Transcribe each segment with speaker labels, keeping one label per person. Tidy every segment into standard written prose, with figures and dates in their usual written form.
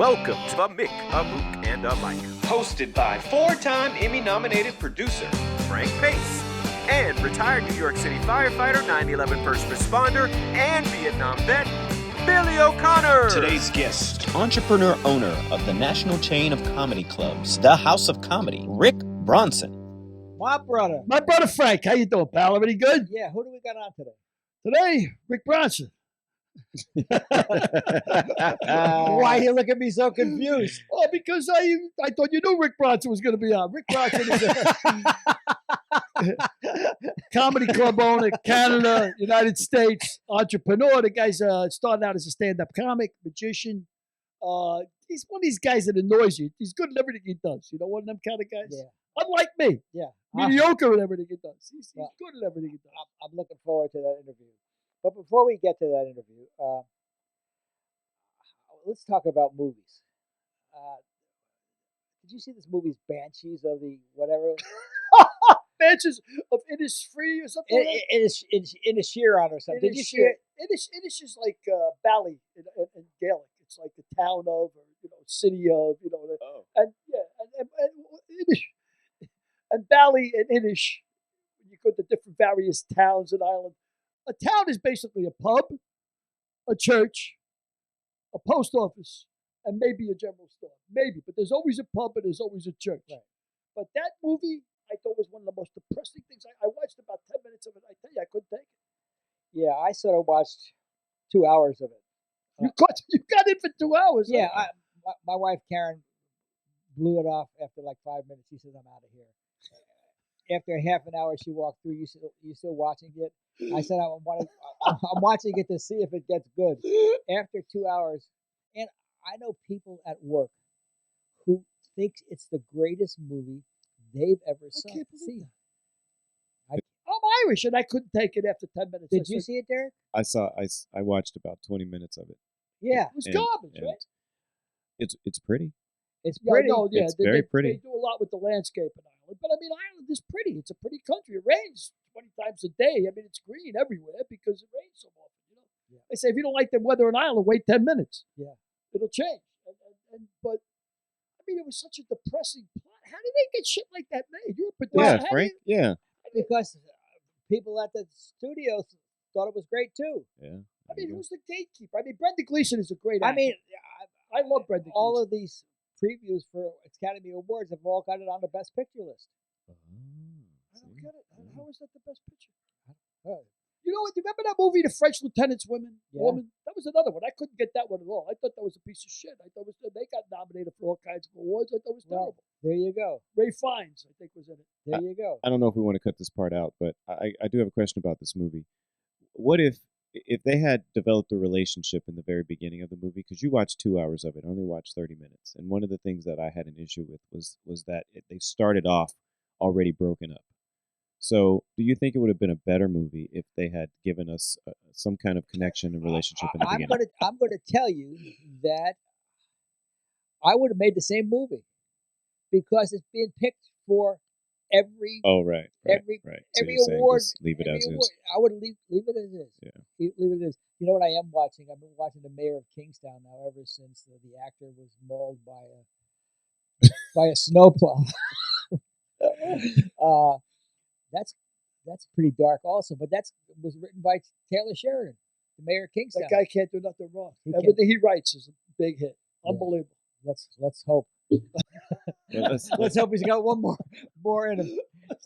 Speaker 1: Welcome to a Mick, a Mook, and a Mike. Hosted by four-time Emmy-nominated producer Frank Pace and retired New York City firefighter, 9/11 first responder, and Vietnam vet, Billy O'Connor.
Speaker 2: Today's guest, entrepreneur owner of the national chain of comedy clubs, the House of Comedy, Rick Bronson.
Speaker 3: My brother
Speaker 4: Frank. How you doing, pal? Everybody good?
Speaker 3: Yeah, who do we got on today?
Speaker 4: Today, Rick Bronson.
Speaker 3: Why you look at me so confused?
Speaker 4: Oh, because I thought you knew Rick Bronson was going to be on. Rick Bronson is a comedy club owner, Canada, United States, entrepreneur. The guy's started out as a stand-up comic, magician. He's one of these guys that annoys you. He's good at everything he does. You know, one of them kind of guys.
Speaker 3: Yeah.
Speaker 4: Unlike me.
Speaker 3: Yeah.
Speaker 4: Mediocre at everything he does. He's good at everything he does.
Speaker 3: I'm looking forward to that interview. But before we get to that interview, let's talk about movies. Did you see this movie's Banshees of the whatever?
Speaker 4: Banshees of Innisfree or something like that?
Speaker 3: In a Sheeran or something. Did you see it?
Speaker 4: Innish is like Bally in Gaelic. It's like the town of, or city of, and Innish and Bally and Innish. You go to different various towns in Ireland. A town is basically a pub, a church, a post office, and maybe a general store. Maybe, but there's always a pub and there's always a church.
Speaker 3: Right.
Speaker 4: But that movie, I thought, was one of the most depressing things. I watched about 10 minutes of it. I tell you, I couldn't take it.
Speaker 3: Yeah, I sort of watched 2 hours of it.
Speaker 4: You got it for 2 hours.
Speaker 3: Yeah,
Speaker 4: huh?
Speaker 3: my wife Karen blew it off after like 5 minutes. She said, "I'm out of here." After half an hour, she walked through. You still watching it? I said, I'm watching it to see if it gets good. After 2 hours, and I know people at work who think it's the greatest movie they've ever seen.
Speaker 4: I'm Irish, and I couldn't take it after 10 minutes.
Speaker 3: Did you see it, Derek?
Speaker 5: I watched about 20 minutes of it.
Speaker 3: Yeah.
Speaker 4: It was garbage, right?
Speaker 5: It's pretty.
Speaker 3: It's pretty.
Speaker 5: It's very pretty.
Speaker 4: They do a lot with the landscape in Ireland. But, I mean, Ireland is pretty. It's a pretty country. It rains 20 times a day. I mean, it's green everywhere because it rains so often.
Speaker 3: Yeah.
Speaker 4: They say if you don't like the weather in Ireland, wait 10 minutes.
Speaker 3: Yeah.
Speaker 4: It'll change. But, I mean, it was such a depressing plot. How did they get shit like that made? You're a producer.
Speaker 5: Yeah, Frank. Yeah.
Speaker 3: Because people at the studios thought it was great, too.
Speaker 5: Yeah.
Speaker 4: I mean, who's the gatekeeper? I mean, Brendan Gleeson is a great actor.
Speaker 3: I mean,
Speaker 4: I love Brendan Gleeson.
Speaker 3: all of these previews for Academy Awards have all got it on the Best Picture list.
Speaker 4: I don't get it. How is that the best picture? You know what? You remember that movie, The French Lieutenant's Woman? That was another one. I couldn't get that one at all. I thought that was a piece of shit. I thought they got nominated for all kinds of awards. I thought it was terrible.
Speaker 3: There you go.
Speaker 4: Ray Fiennes, I think, was in it.
Speaker 3: There you go.
Speaker 5: I don't know if we want to cut this part out, but I do have a question about this movie. What if they had developed a relationship in the very beginning of the movie? Because you watched 2 hours of it, I only watched 30 minutes. And one of the things that I had an issue with was that they started off already broken up. So do you think it would have been a better movie if they had given us some kind of connection and relationship in the beginning?
Speaker 3: I'm going to tell you that I would have made the same movie because it's being picked for every
Speaker 5: right.
Speaker 3: every
Speaker 5: So
Speaker 3: every
Speaker 5: you're
Speaker 3: award.
Speaker 5: saying just leave it as
Speaker 3: award.
Speaker 5: is.
Speaker 3: I would leave it as is.
Speaker 5: Yeah.
Speaker 3: Leave it as. You know what I am watching? I've been watching The Mayor of Kingstown now ever since the actor was mauled by a snowplow. That's pretty dark also, but was written by Taylor Sheridan, The Mayor of Kingstown.
Speaker 4: That guy can't do nothing wrong. Everything he writes is a big hit. Unbelievable.
Speaker 3: Let's hope.
Speaker 5: Yeah,
Speaker 3: Let's hope he's got one more in him.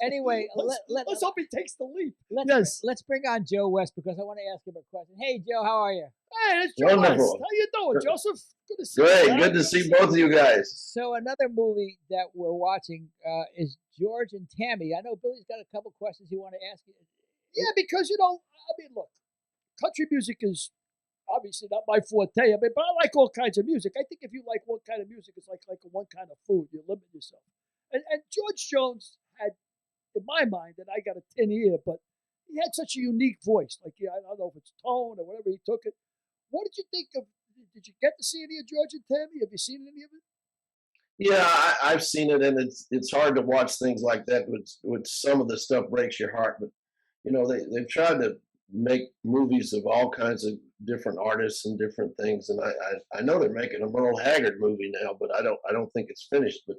Speaker 3: Anyway,
Speaker 4: let's hope he takes the leap.
Speaker 3: Let's bring on Joe West because I want to ask him a question. Hey, Joe, how are you?
Speaker 4: Hey, it's Joe West.
Speaker 6: Wonderful.
Speaker 4: How you doing, Joseph? Good to see you.
Speaker 6: Great, good to see both of you guys.
Speaker 3: So another movie that we're watching is George and Tammy. I know Billy's got a couple questions he want to ask you.
Speaker 4: Yeah, because look, country music is obviously not my forte. I mean, but I like all kinds of music. I think if you like one kind of music, it's like one kind of food. You limit yourself. And George Jones had, in my mind, and I got a tin ear, but he had such a unique voice. Like, I don't know if it's tone or whatever he took it. What did you think of? Did you get to see any of George and Tammy? Have you seen any of it?
Speaker 6: Yeah, I've seen it, and it's hard to watch things like that. With some of the stuff breaks your heart, but they've tried to make movies of all kinds of different artists and different things. And I know they're making a Merle Haggard movie now, but I don't think it's finished. But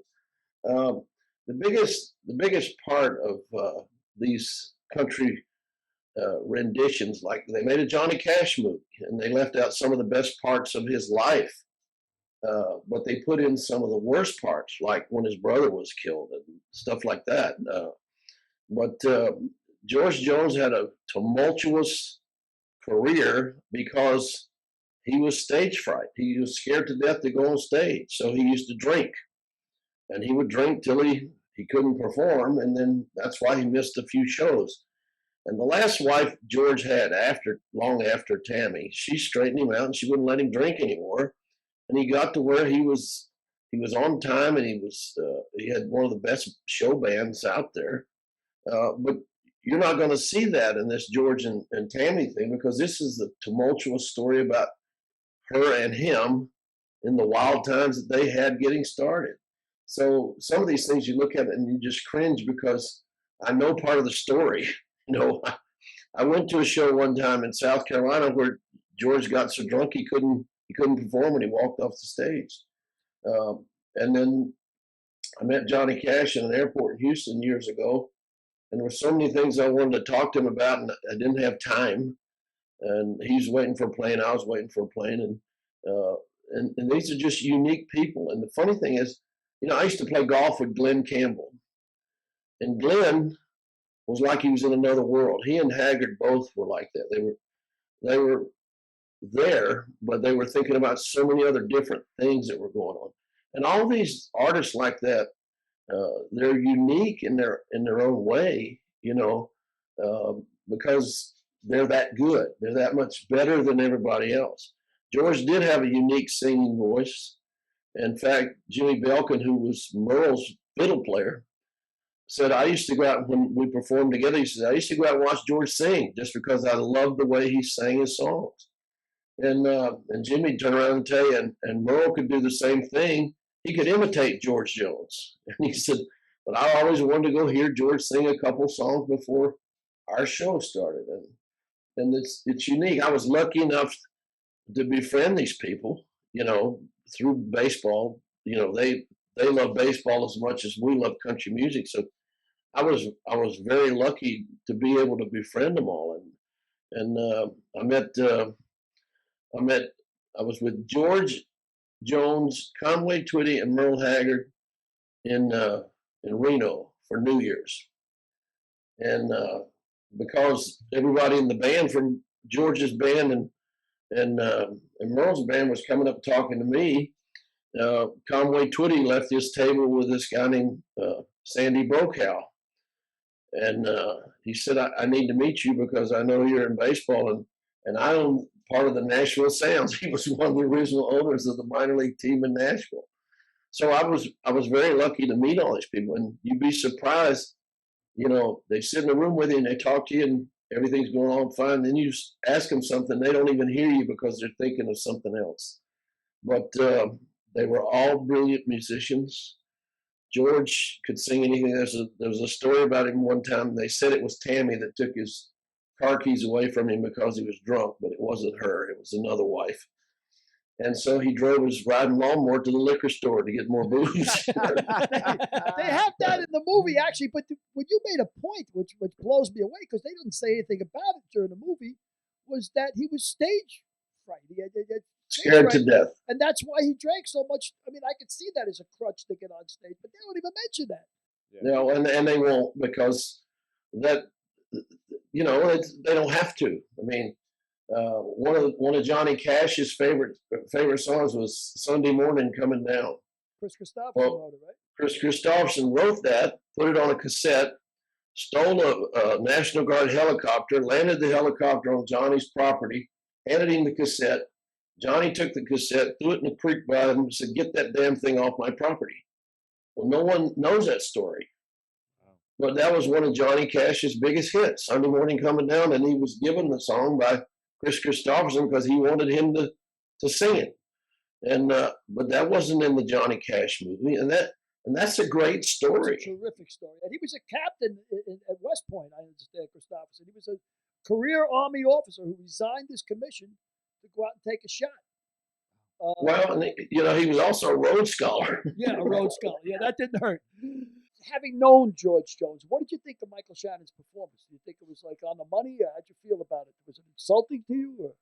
Speaker 6: the biggest part of these country renditions, like they made a Johnny Cash movie, and they left out some of the best parts of his life, but they put in some of the worst parts, like when his brother was killed and stuff like that. But George Jones had a tumultuous career because he was stage fright. He was scared to death to go on stage, so he used to drink, and he would drink till he couldn't perform, and then that's why he missed a few shows. And the last wife George had, long after Tammy, she straightened him out and she wouldn't let him drink anymore. And he got to where he was on time, and he had one of the best show bands out there. But you're not going to see that in this George and Tammy thing, because this is the tumultuous story about her and him in the wild times that they had getting started. So some of these things you look at and you just cringe, because I know part of the story. I went to a show one time in South Carolina where George got so drunk he couldn't perform when he walked off the stage. And then I met Johnny Cash in an airport in Houston years ago, and there were so many things I wanted to talk to him about, and I didn't have time. And he's waiting for a plane. I was waiting for a plane, and these are just unique people. And the funny thing is, I used to play golf with Glenn Campbell, and Glenn was like he was in another world. He and Haggard both were like that. They were there, but they were thinking about so many other different things that were going on. And all these artists like that, they're unique in their own way, because they're that good. They're that much better than everybody else. George did have a unique singing voice. In fact, Jimmy Belkin, who was Merle's fiddle player, said, I used to go out when we performed together. He said, I used to go out and watch George sing just because I loved the way he sang his songs. And Jimmy turned around and tell you, and Merle could do the same thing. He could imitate George Jones. And he said, but I always wanted to go hear George sing a couple songs before our show started. And it's unique. I was lucky enough to befriend these people, through baseball. They love baseball as much as we love country music. So I was very lucky to be able to befriend them all. And I was with George Jones, Conway Twitty, and Merle Haggard in Reno for New Year's. And because everybody in the band, from George's band and Merle's band, was coming up talking to me, Conway Twitty left his table with this guy named Sandy Brokaw. And he said, I need to meet you because I know you're in baseball, and I own part of the Nashville Sounds. He was one of the original owners of the minor league team in Nashville. So I was very lucky to meet all these people. And you'd be surprised, they sit in a room with you and they talk to you and everything's going on fine. Then you ask them something, they don't even hear you because they're thinking of something else. But they were all brilliant musicians. George could sing anything. There was a story about him one time. They said it was Tammy that took his car keys away from him because he was drunk, but it wasn't her. It was another wife. And so he drove his riding lawnmower to the liquor store to get more booze.
Speaker 4: They have that in the movie, actually. But when you made a point, which blows me away, because they didn't say anything about it during the movie, was that he was stage fright. He had
Speaker 6: Scared to death.
Speaker 4: And that's why he drank so much. I mean, I could see that as a crutch to get on stage, but they don't even mention that.
Speaker 6: No, and they won't, because that, they don't have to. I mean, one of Johnny Cash's favorite songs was "Sunday Morning Coming Down."
Speaker 4: Chris Christopherson wrote it, right?
Speaker 6: Chris Christopherson wrote that, put it on a cassette, stole a National Guard helicopter, landed the helicopter on Johnny's property, handed him the cassette. Johnny took the cassette, threw it in the creek by him, and said, "Get that damn thing off my property." Well, no one knows that story. But that was one of Johnny Cash's biggest hits, "Sunday Morning Coming Down," and he was given the song by Chris Christopherson because he wanted him to sing it. And but that wasn't in the Johnny Cash movie, and that's a great story.
Speaker 4: It's a terrific story. And he was a captain at West Point, I understand, Christopherson. He was a career Army officer who resigned his commission to go out and take a shot.
Speaker 6: Well, and he was also a Rhodes Scholar.
Speaker 4: Yeah, a Rhodes Scholar. Yeah, that didn't hurt. Having known George Jones, what did you think of Michael Shannon's performance? Do you think it was like on the money? How'd you feel about it? Was it insulting to you? Or?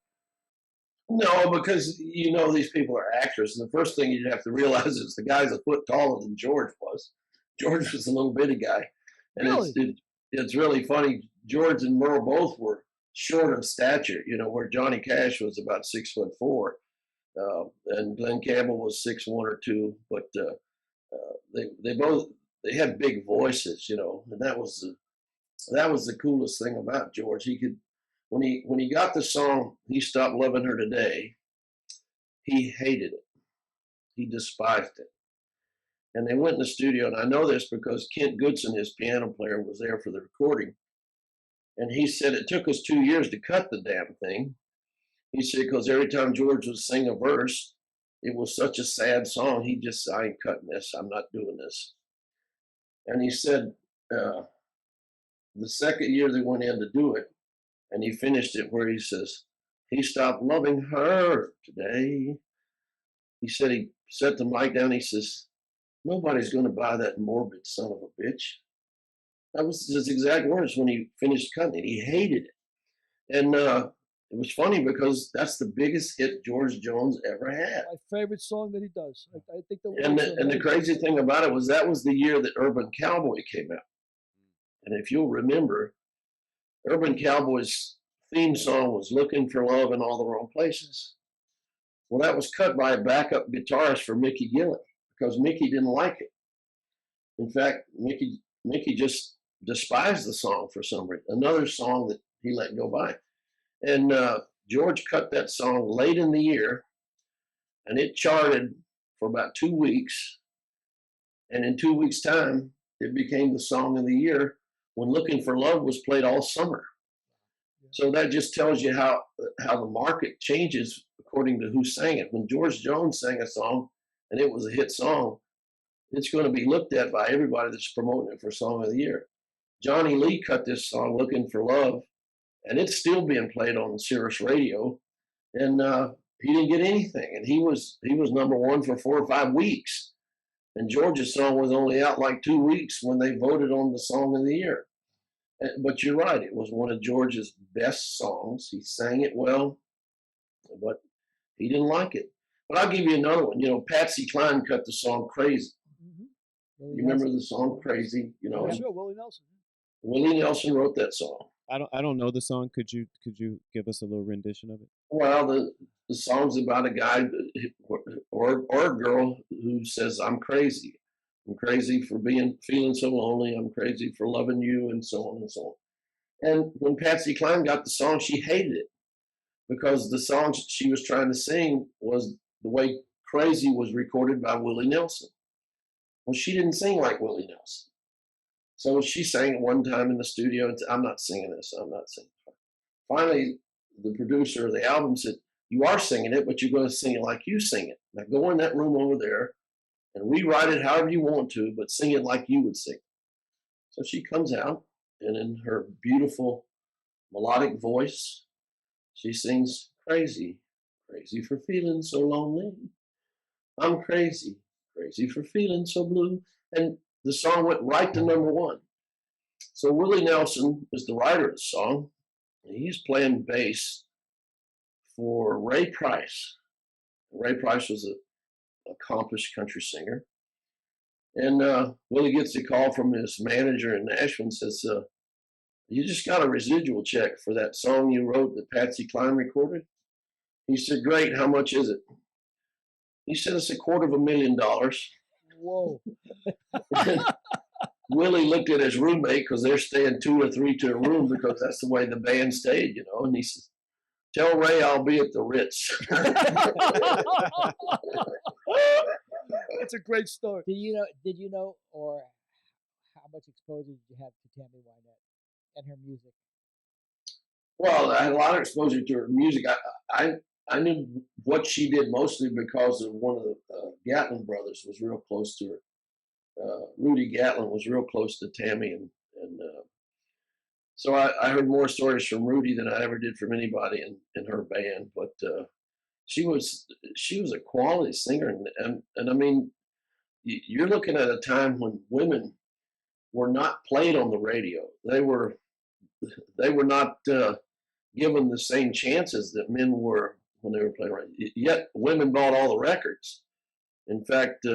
Speaker 6: No, because these people are actors, and the first thing you have to realize is the guy's a foot taller than George was. George was a little bitty guy, and
Speaker 4: Really?
Speaker 6: it's really funny. George and Merle both were short of stature, where Johnny Cash was about 6'4", and Glenn Campbell was 6'1" or 2", but they had big voices, and that was the coolest thing about George. He could, when he got the song "He Stopped Loving Her Today," he hated it. He despised it. And they went in the studio, and I know this because Kent Goodson, his piano player, was there for the recording. And he said it took us 2 years to cut the damn thing. He said because every time George would sing a verse, it was such a sad song. He just said, I ain't cutting this. I'm not doing this. And he said the second year they went in to do it, and he finished it where he says, he stopped loving her today. He said he set the mic down. He says, nobody's going to buy that morbid son of a bitch. That was his exact words when he finished cutting it. He hated it. And it was funny because that's the biggest hit George Jones ever had.
Speaker 4: My favorite song that he does. I think
Speaker 6: the crazy thing about it was that was the year that Urban Cowboy came out. And if you'll remember, Urban Cowboy's theme song was Looking for Love in All the Wrong Places. Well, that was cut by a backup guitarist for Mickey Gilley because Mickey didn't like it. In fact, Mickey just despised the song for some reason, another song that he let go by. And George cut that song late in the year, and it charted for about 2 weeks. And in 2 weeks' time, it became the song of the year when Looking for Love was played all summer. So that just tells you how the market changes according to who sang it. When George Jones sang a song and it was a hit song, it's going to be looked at by everybody that's promoting it for Song of the Year. Johnny Lee cut this song, Looking for Love, and it's still being played on Sirius Radio, and he didn't get anything. And he was number one for 4 or 5 weeks. And George's song was only out like 2 weeks when they voted on the Song of the Year. But you're right, it was one of George's best songs. He sang it well, but he didn't like it. But I'll give you another one. Patsy Cline cut the song Crazy. Mm-hmm. You remember the song Crazy?
Speaker 4: Sure, Willie Nelson.
Speaker 6: Willie Nelson wrote that song.
Speaker 5: I don't know the song. Could you give us a little rendition of it?
Speaker 6: Well, the song's about a guy or a girl who says, I'm crazy. I'm crazy for feeling so lonely. I'm crazy for loving you, and so on and so on. And when Patsy Cline got the song, she hated it because the song she was trying to sing was the way Crazy was recorded by Willie Nelson. Well, she didn't sing like Willie Nelson. So she sang it one time in the studio and said, I'm not singing this. I'm not singing it. Finally, the producer of the album said, you are singing it, but you're going to sing it like you sing it. Now go in that room over there and rewrite it however you want to, but sing it like you would sing. So she comes out, and in her beautiful melodic voice, she sings Crazy, crazy for feeling so lonely. I'm crazy, crazy for feeling so blue. And the song went right to number one. So Willie Nelson is the writer of the song. And he's playing bass for Ray Price. Ray Price was an accomplished country singer. And Willie gets a call from his manager in Nashville and says, you just got a residual check for that song you wrote that Patsy Cline recorded. He said, great, how much is it? He said, it's $250,000.
Speaker 4: Whoa.
Speaker 6: Willie looked at his roommate because they're staying 2 or 3 to a room because that's the way the band stayed, and he says, tell Ray I'll be at the Ritz.
Speaker 4: That's a great story.
Speaker 3: Did you know, or how much exposure did you have to Tammy Wynette and her music?
Speaker 6: Well, I had a lot of exposure to her music. I knew what she did mostly because of one of the Gatlin brothers was real close to her. Rudy Gatlin was real close to Tammy, and so I heard more stories from Rudy than I ever did from anybody in her band. But she was a quality singer, and I mean, you're looking at a time when women were not played on the radio. They were not given the same chances that men were when they were playing radio. Yet women bought all the records. In fact,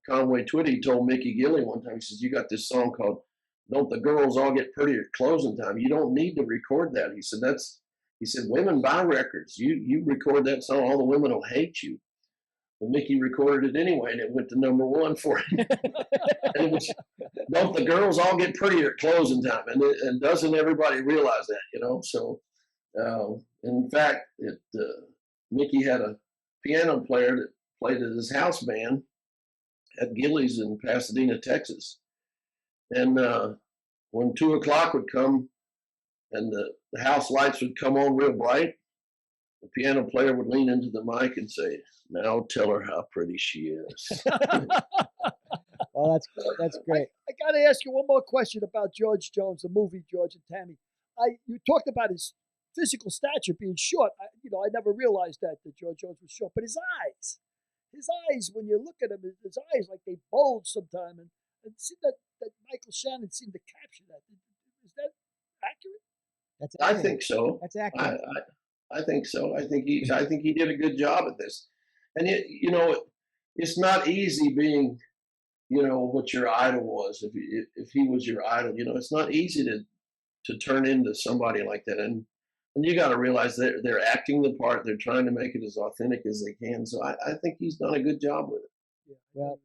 Speaker 6: Conway Twitty told Mickey Gilley one time, he says, "You got this song called 'Don't the Girls All Get Prettier at Closing Time?' You don't need to record that." He said, "Women buy records. You record that song, all the women will hate you." But Mickey recorded it anyway, and it went to #1 for him. And it was, "Don't the girls all get prettier at closing time?" And doesn't everybody realize that, you know? So, in fact, Mickey had a piano player that played at his house band at Gilley's in Pasadena, Texas. And when 2 o'clock would come and the house lights would come on real bright, the piano player would lean into the mic and say, "Now tell her how pretty she is."
Speaker 3: Oh, that's great.
Speaker 4: I got to ask you one more question about George Jones, the movie George and Tammy. You talked about his physical stature being short. I never realized that George Jones was short, but his eyes, when you look at him, his eyes like they bulge sometime, and it seemed that Michael Shannon seemed to capture that. Is that accurate?
Speaker 3: That's
Speaker 6: I
Speaker 3: accurate.
Speaker 6: think so.
Speaker 3: That's accurate.
Speaker 6: I think so. I think he did a good job at this. And it's not easy being, what your idol was. If he was your idol, it's not easy to turn into somebody like that. And you got to realize they're acting the part. They're trying to make it as authentic as they can. So I think he's done a good job with it.
Speaker 4: Yeah,
Speaker 3: well,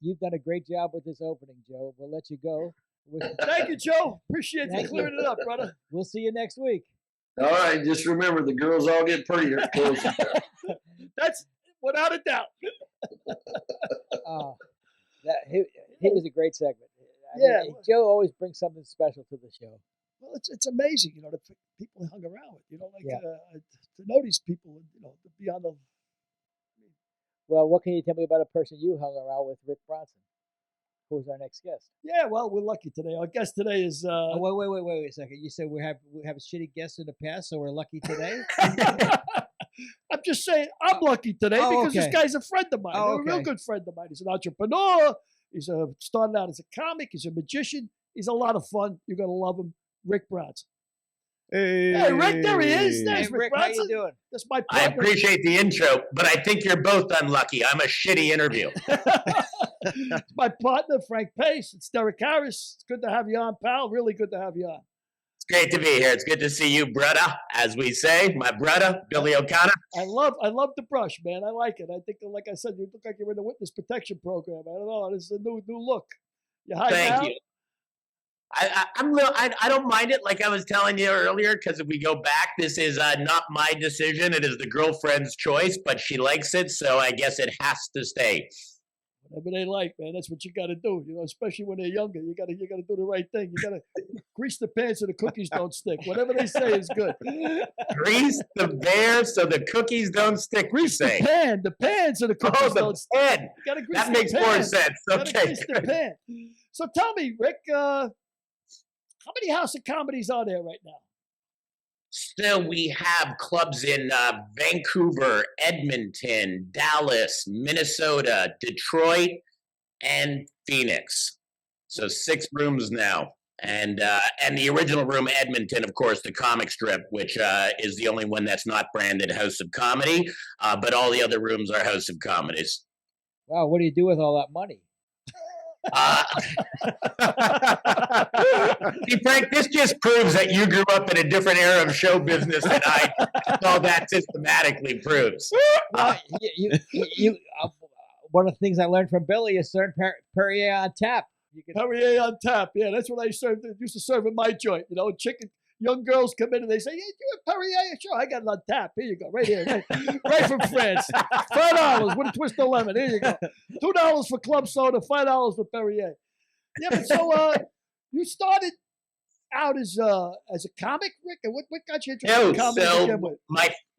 Speaker 3: you've done a great job with this opening, Joe. We'll let you go.
Speaker 4: Thank you, Joe. Appreciate you clearing it up, brother.
Speaker 3: We'll see you next week.
Speaker 6: All right. Just remember, the girls all get prettier at closing time.
Speaker 4: That's without a doubt.
Speaker 3: He was a great segment.
Speaker 4: Yeah.
Speaker 3: Joe always brings something special to the show.
Speaker 4: Well, it's amazing, the people he hung around with, to know these people, to be on the.
Speaker 3: Well, what can you tell me about a person you hung around with, Rick Bronson, who's our next guest?
Speaker 4: Yeah, well, we're lucky today. Our guest today is.
Speaker 3: Wait a second. You said we have a shitty guest in the past, so we're lucky today.
Speaker 4: I'm just saying, I'm lucky today because this guy's a friend of mine. A real good friend of mine. He's an entrepreneur. He's started out as a comic. He's a magician. He's a lot of fun. You're gonna love him, Rick Bronson. Hey, Rick, there he is. There's Rick Bronson.
Speaker 3: How you doing?
Speaker 4: That's my partner.
Speaker 7: I appreciate the intro, but I think you're both unlucky. I'm a shitty interview.
Speaker 4: It's my partner, Frank Pace. It's Derek Harris. It's good to have you on, pal. Really good to have you on.
Speaker 7: It's great to be here. It's good to see you, brother, as we say. My brother, Billy O'Connor.
Speaker 4: I love the brush, man. I like it. I think, like I said, you look like you're in the witness protection program. I don't know. This is a new look. You hide
Speaker 7: Thank
Speaker 4: now?
Speaker 7: you. I don't mind it, like I was telling you earlier, because if we go back, this is not my decision. It is the girlfriend's choice, but she likes it, so I guess it has to stay.
Speaker 4: Whatever they like, man, that's what you got to do. Especially when they're younger, you got to do the right thing. You got to grease the pan so the cookies don't stick. Whatever they say is good.
Speaker 7: Grease the bear so the cookies don't stick.
Speaker 4: Grease the pan so the cookies don't stick.
Speaker 7: Pan. That makes more sense. Okay.
Speaker 4: Grease the pan. So tell me, Rick, how many House of Comedies are there right now?
Speaker 7: Still, we have clubs in Vancouver, Edmonton, Dallas, Minnesota, Detroit, and Phoenix. So 6 rooms now. And the original room, Edmonton, of course, the comic strip, which is the only one that's not branded House of Comedy. But all the other rooms are House of Comedies.
Speaker 3: Wow, what do you do with all that money?
Speaker 7: See, Frank, this just proves that you grew up in a different era of show business than I. All that systematically proves.
Speaker 3: Well, one of the things I learned from Billy is certain Perrier on tap.
Speaker 4: Perrier on tap, yeah, that's what I used to serve in my joint. Chicken. Young girls come in and they say, "Yeah, you have Perrier?" Sure, I got it on tap. Here you go, right here, right from France. $5 with a twist of lemon. Here you go. $2 for club soda, $5 for Perrier. Yeah, but so you started out as a comic, Rick, and what got you interested in comedy to begin with?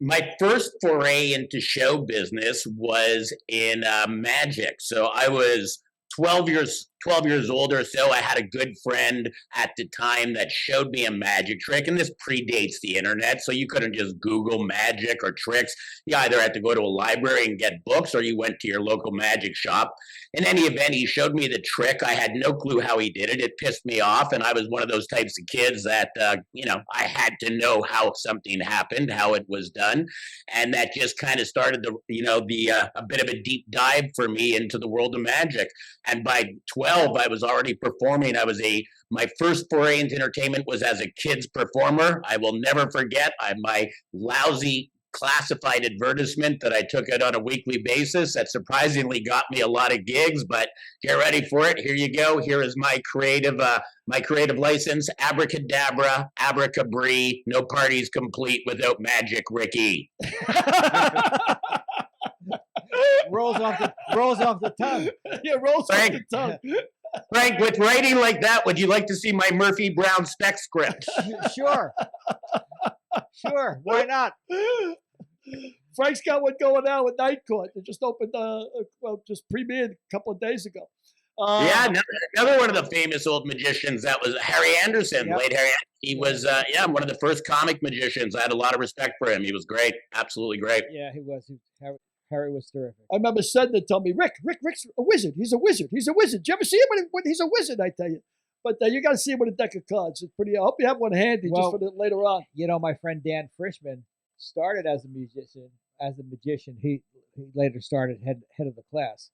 Speaker 7: My first foray into show business was in magic. So I was 12 years 12 years old or so, I had a good friend at the time that showed me a magic trick, and this predates the internet, so you couldn't just Google magic or tricks. You either had to go to a library and get books, or you went to your local magic shop. In any event, he showed me the trick. I had no clue how he did it. It pissed me off, and I was one of those types of kids that, I had to know how something happened, how it was done, and that just kind of started a bit of a deep dive for me into the world of magic. And by 12, I was already performing. My first foray into entertainment was as a kids performer. I will never forget my lousy classified advertisement that I took out on a weekly basis that surprisingly got me a lot of gigs. But get ready for it. Here you go. Here is my creative license: abracadabra, abracabri. No party's complete without Magic Ricky.
Speaker 3: rolls off the tongue.
Speaker 4: Yeah, rolls
Speaker 7: Frank.
Speaker 4: off the tongue.
Speaker 7: Frank, with writing like that, would you like to see my Murphy Brown spec script?
Speaker 3: Sure. Why not?
Speaker 4: Frank's got one going on with Night Court. They just opened, just premiered a couple of days ago.
Speaker 7: Another one of the famous old magicians, that was Harry Anderson,
Speaker 3: Yep.
Speaker 7: late Harry. He was, one of the first comic magicians. I had a lot of respect for him. He was great, absolutely great.
Speaker 3: Yeah, he was. Harry was terrific.
Speaker 4: I remember Sedna told me, Rick's a wizard. He's a wizard. Did you ever see him when he's a wizard? I tell you. But you got to see him with a deck of cards. It's pretty. I hope you have one handy just for later on.
Speaker 3: My friend Dan Frischman started as a magician. He later started head of the class,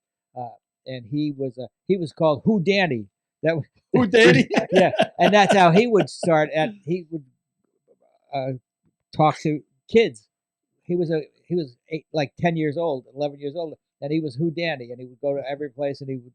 Speaker 3: and he was called Who Danny. That was
Speaker 4: Who Danny.
Speaker 3: Yeah, and that's how he would start. He would talk to kids. He was 10 years old, 11 years old, and he was Who Danny, and he would go to every place and he would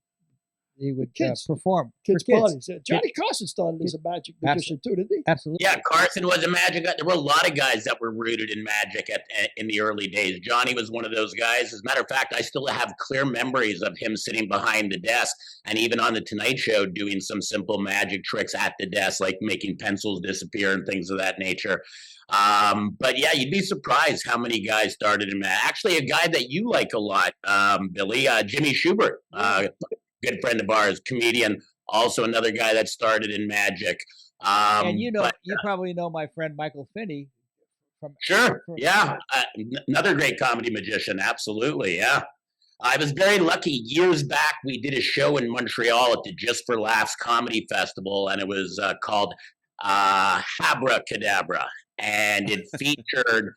Speaker 3: perform
Speaker 4: kids
Speaker 3: for kids.
Speaker 4: parties. Yeah. Johnny Carson started as a magic magician too, didn't he?
Speaker 3: Absolutely.
Speaker 7: Yeah, Carson was a magic guy. There were a lot of guys that were rooted in magic in the early days. Johnny was one of those guys. As a matter of fact, I still have clear memories of him sitting behind the desk and even on the Tonight Show doing some simple magic tricks at the desk, like making pencils disappear and things of that nature. But yeah, you'd be surprised how many guys started in magic. Actually, a guy that you like a lot, Billy, Jimmy Schubert, good friend of ours, comedian, also another guy that started in magic.
Speaker 3: And you probably know my friend Michael Finney.
Speaker 7: Another great comedy magician, absolutely, yeah. I was very lucky. Years back, we did a show in Montreal at the Just for Laughs Comedy Festival, and it was called Abracadabra, and it featured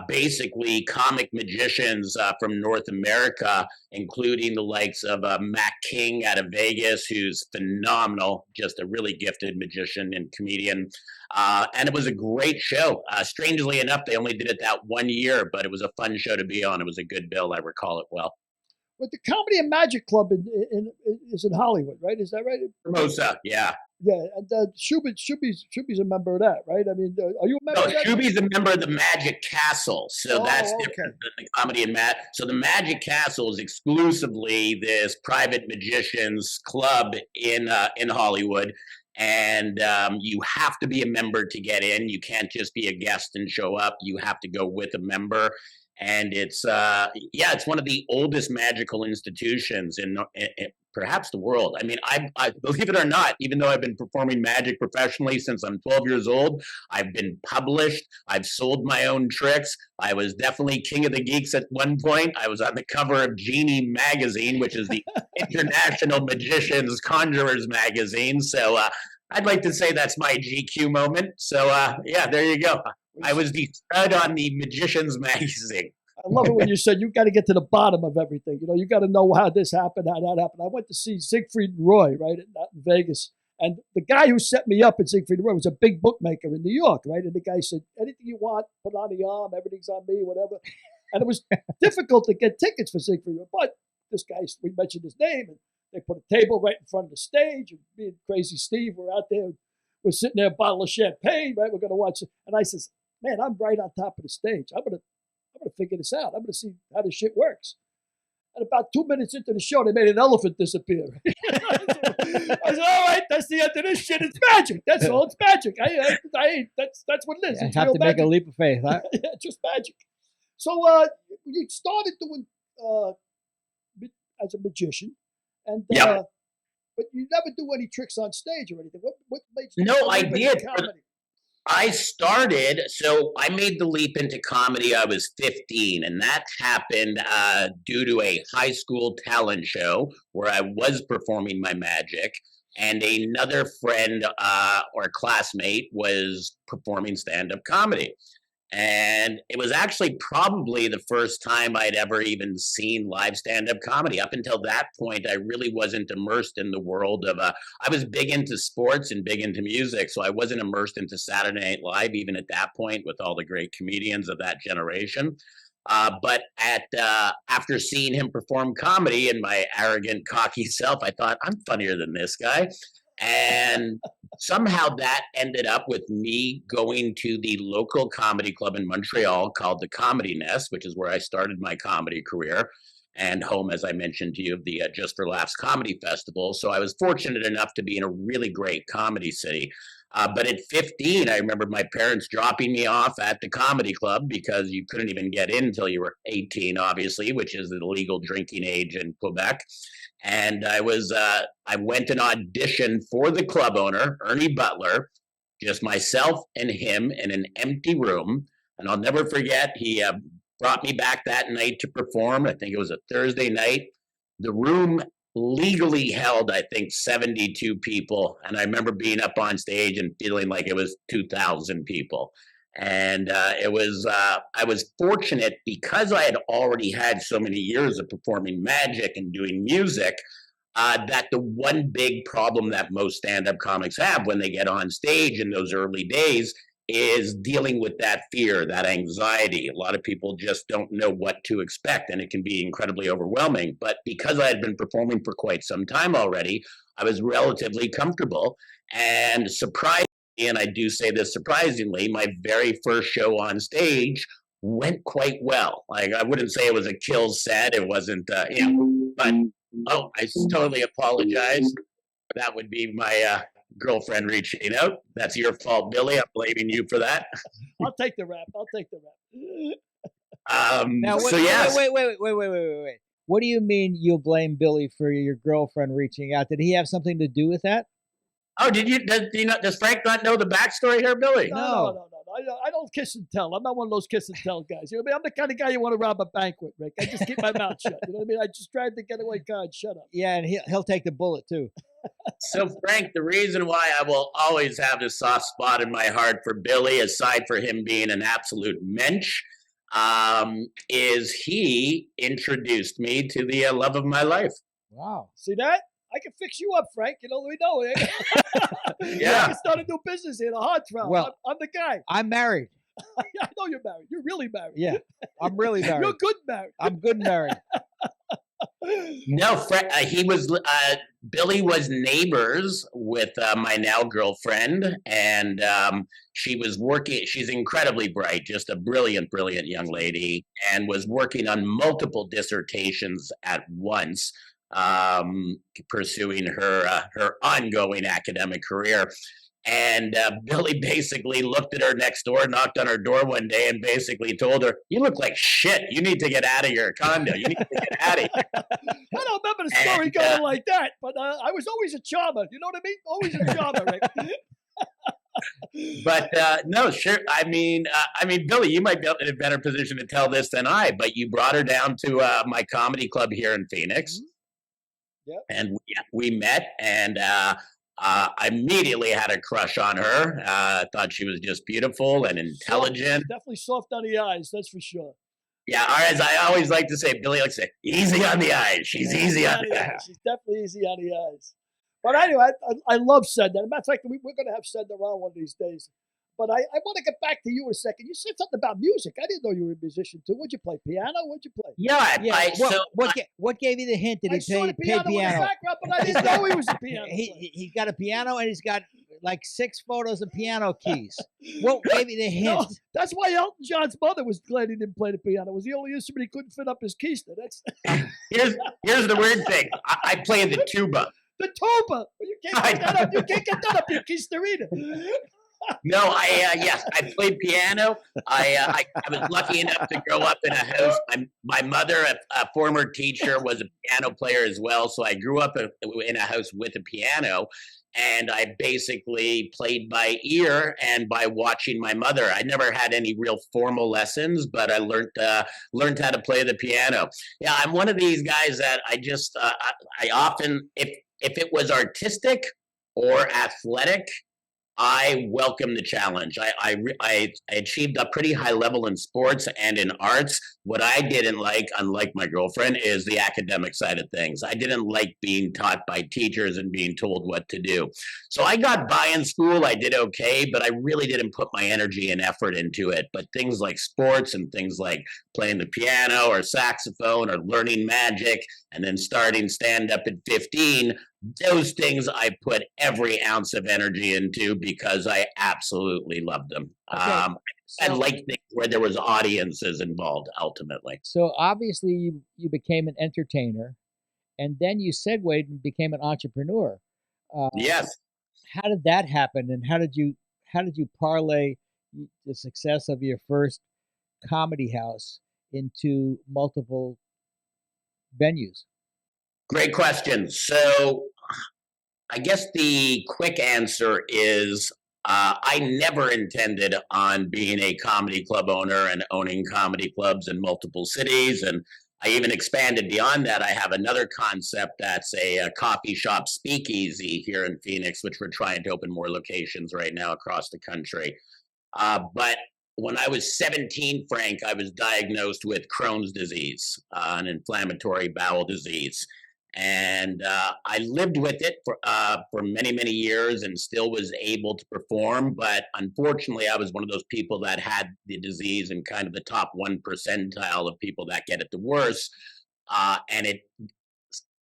Speaker 7: basically comic magicians from North America, including the likes of Matt King out of Vegas, who's phenomenal, just a really gifted magician and comedian. And it was a great show. Strangely enough, they only did it that 1 year, but it was a fun show to be on. It was a good bill. I recall it well.
Speaker 4: But the Comedy and Magic Club is in Hollywood, right? Is that right?
Speaker 7: Formosa, yeah.
Speaker 4: Yeah, and Shuby's a member of that, right? I mean, are you a member of that?
Speaker 7: Shuby's a member of the Magic Castle, so that's different than the Comedy and Magic. So the Magic Castle is exclusively this private magicians club in Hollywood, and you have to be a member to get in. You can't just be a guest and show up. You have to go with a member. And it's one of the oldest magical institutions in perhaps the world. I mean, I believe it or not, even though I've been performing magic professionally since I'm 12 years old, I've been published. I've sold my own tricks. I was definitely king of the geeks at one point. I was on the cover of Genie magazine, which is the International Magicians Conjurers magazine. So I'd like to say that's my GQ moment. So there you go. I was the stud on the Magicians magazine.
Speaker 4: I love it when you said you got to get to the bottom of everything. You got to know how this happened, how that happened. I went to see Siegfried and Roy, right, in Vegas. And the guy who set me up at Siegfried and Roy was a big bookmaker in New York, right? And the guy said, anything you want, put on the arm, everything's on me, whatever. And it was difficult to get tickets for Siegfried and Roy. But this guy, we mentioned his name, and they put a table right in front of the stage. And me and Crazy Steve were out there. We're sitting there, a bottle of champagne, right? We're going to watch it. And I says, man, I'm right on top of the stage. I'm gonna figure this out. I'm gonna see how this shit works. And about 2 minutes into the show, they made an elephant disappear. I said, all right, that's the end of this shit. It's magic. That's all. It's magic. That's what it is.
Speaker 3: You
Speaker 4: It's
Speaker 3: have
Speaker 4: real
Speaker 3: to make
Speaker 4: magic.
Speaker 3: a leap of faith, huh?
Speaker 4: Yeah, just magic. So you started doing as a magician, and but you never do any tricks on stage or anything. What made you?
Speaker 7: No, I
Speaker 4: get into
Speaker 7: did.
Speaker 4: comedy?
Speaker 7: I started, so I made the leap into comedy. I was 15, and that happened due to a high school talent show where I was performing my magic, and another friend or classmate was performing stand-up comedy. And it was actually probably the first time I'd ever even seen live stand-up comedy. Up until that point, I really wasn't immersed in the world of. I was big into sports and big into music, so I wasn't immersed into Saturday Night Live even at that point with all the great comedians of that generation. But after seeing him perform comedy and my arrogant, cocky self, I thought I'm funnier than this guy. And somehow that ended up with me going to the local comedy club in Montreal called the Comedy Nest, which is where I started my comedy career, and home, as I mentioned to you, of the Just for Laughs Comedy Festival. So I was fortunate enough to be in a really great comedy city. But at 15, I remember my parents dropping me off at the comedy club because you couldn't even get in until you were 18, obviously, which is the legal drinking age in Quebec. And I went and auditioned for the club owner, Ernie Butler, just myself and him in an empty room. And I'll never forget, he brought me back that night to perform. I think it was a Thursday night. The room legally held, I think, 72 people. And I remember being up on stage and feeling like it was 2,000 people. And I was fortunate because I had already had so many years of performing magic and doing music, that the one big problem that most stand-up comics have when they get on stage in those early days is dealing with that fear, that anxiety. A lot of people just don't know what to expect, and it can be incredibly overwhelming. But because I had been performing for quite some time already, I was relatively comfortable. And surprisingly, and I do say this surprisingly, my very first show on stage went quite well. Like, I wouldn't say it was a kill set. It wasn't, but, oh, I totally apologize. That would be my girlfriend reaching out. That's your fault, Billy. I'm blaming you for that.
Speaker 4: I'll take the rap.
Speaker 3: Now,
Speaker 7: so yes.
Speaker 3: wait. What do you mean you'll blame Billy for your girlfriend reaching out? Did he have something to do with that?
Speaker 7: Oh, does Frank not know the backstory here, Billy?
Speaker 4: No. I don't kiss and tell. I'm not one of those kiss and tell guys. You know what I mean? I'm the kind of guy you want to rob a bank with, Rick. I just keep my mouth shut. You know what I mean? I just drive the getaway car and shut up.
Speaker 3: Yeah, and he'll take the bullet too.
Speaker 7: So, Frank, the reason why I will always have this soft spot in my heart for Billy, aside for him being an absolute mensch, is he introduced me to the love of my life.
Speaker 3: Wow.
Speaker 4: See that? I can fix you up, Frank. You know, we know it.
Speaker 7: Yeah.
Speaker 4: I can start a new business here, a heartthrob.
Speaker 3: Well,
Speaker 4: I'm the guy.
Speaker 3: I'm married.
Speaker 4: I know you're married. You're really married.
Speaker 3: Yeah, I'm really married.
Speaker 4: You're good married.
Speaker 3: I'm good married.
Speaker 7: No, Billy was neighbors with my now girlfriend, and she was working. She's incredibly bright, just a brilliant young lady, and was working on multiple dissertations at once, pursuing her ongoing academic career. And Billy basically looked at her next door, knocked on her door one day, and basically told her, "You look like shit. You need to get out of your condo. You need to get out of here."
Speaker 4: I don't remember the story going like that, but I was always a charmer. You know what I mean? Always a charmer, Rick.
Speaker 7: But no, sure. I mean, Billy, you might be in a better position to tell this than I. But you brought her down to my comedy club here in Phoenix, and we met, and I immediately had a crush on her. I thought she was just beautiful and intelligent.
Speaker 4: She's definitely soft on the eyes, that's for sure.
Speaker 7: Yeah, as I always like to say, Billy likes to say, easy on the eyes. She's easy on the eyes.
Speaker 4: She's definitely easy on the eyes. But anyway, I love Sender. As a matter of fact, we're going to have Sender around one of these days. But I want to get back to you a second. You said something about music. I didn't know you were a musician too. What'd you play? Piano? What'd you play?
Speaker 3: What gave you the hint that he played piano?
Speaker 4: In the background, but I didn't know he was a piano player.
Speaker 3: He's got a piano and he's got like 6 photos of piano keys. What gave you the hint?
Speaker 4: No, that's why Elton John's mother was glad he didn't play the piano. It was the only instrument he couldn't fit up his keister. That's
Speaker 7: here's the weird thing. I play the tuba.
Speaker 4: The tuba. Well, you can't get that up. You can't get that up your keister either.
Speaker 7: No, yes, I played piano. I was lucky enough to grow up in a house. My mother, a former teacher, was a piano player as well. So I grew up in a house with a piano, and I basically played by ear and by watching my mother. I never had any real formal lessons, but I learned how to play the piano. Yeah, I'm one of these guys that I often, if it was artistic or athletic, I welcome the challenge. I achieved a pretty high level in sports and in arts. What I didn't like, unlike my girlfriend, is the academic side of things. I didn't like being taught by teachers and being told what to do. So I got by in school. I did okay, but I really didn't put my energy and effort into it. But things like sports and things like playing the piano or saxophone or learning magic and then starting stand up at 15, those things I put every ounce of energy into because I absolutely loved them.
Speaker 3: Okay.
Speaker 7: I
Speaker 3: So,
Speaker 7: like things where there was audiences involved ultimately.
Speaker 3: so obviously you became an entertainer, and then you segued and became an entrepreneur. Uh,
Speaker 7: Yes.
Speaker 3: how did that happen, and how did you parlay the success of your first comedy house into multiple venues?
Speaker 7: Great question. So I guess the quick answer is I never intended on being a comedy club owner and owning comedy clubs in multiple cities. And I even expanded beyond that. I have another concept that's a coffee shop speakeasy here in Phoenix, which we're trying to open more locations right now across the country. But when I was 17, Frank, I was diagnosed with Crohn's disease, an inflammatory bowel disease. And I lived with it for many, many years and still was able to perform. But unfortunately, I was one of those people that had the disease in kind of the top 1 percentile of people that get it the worst. And it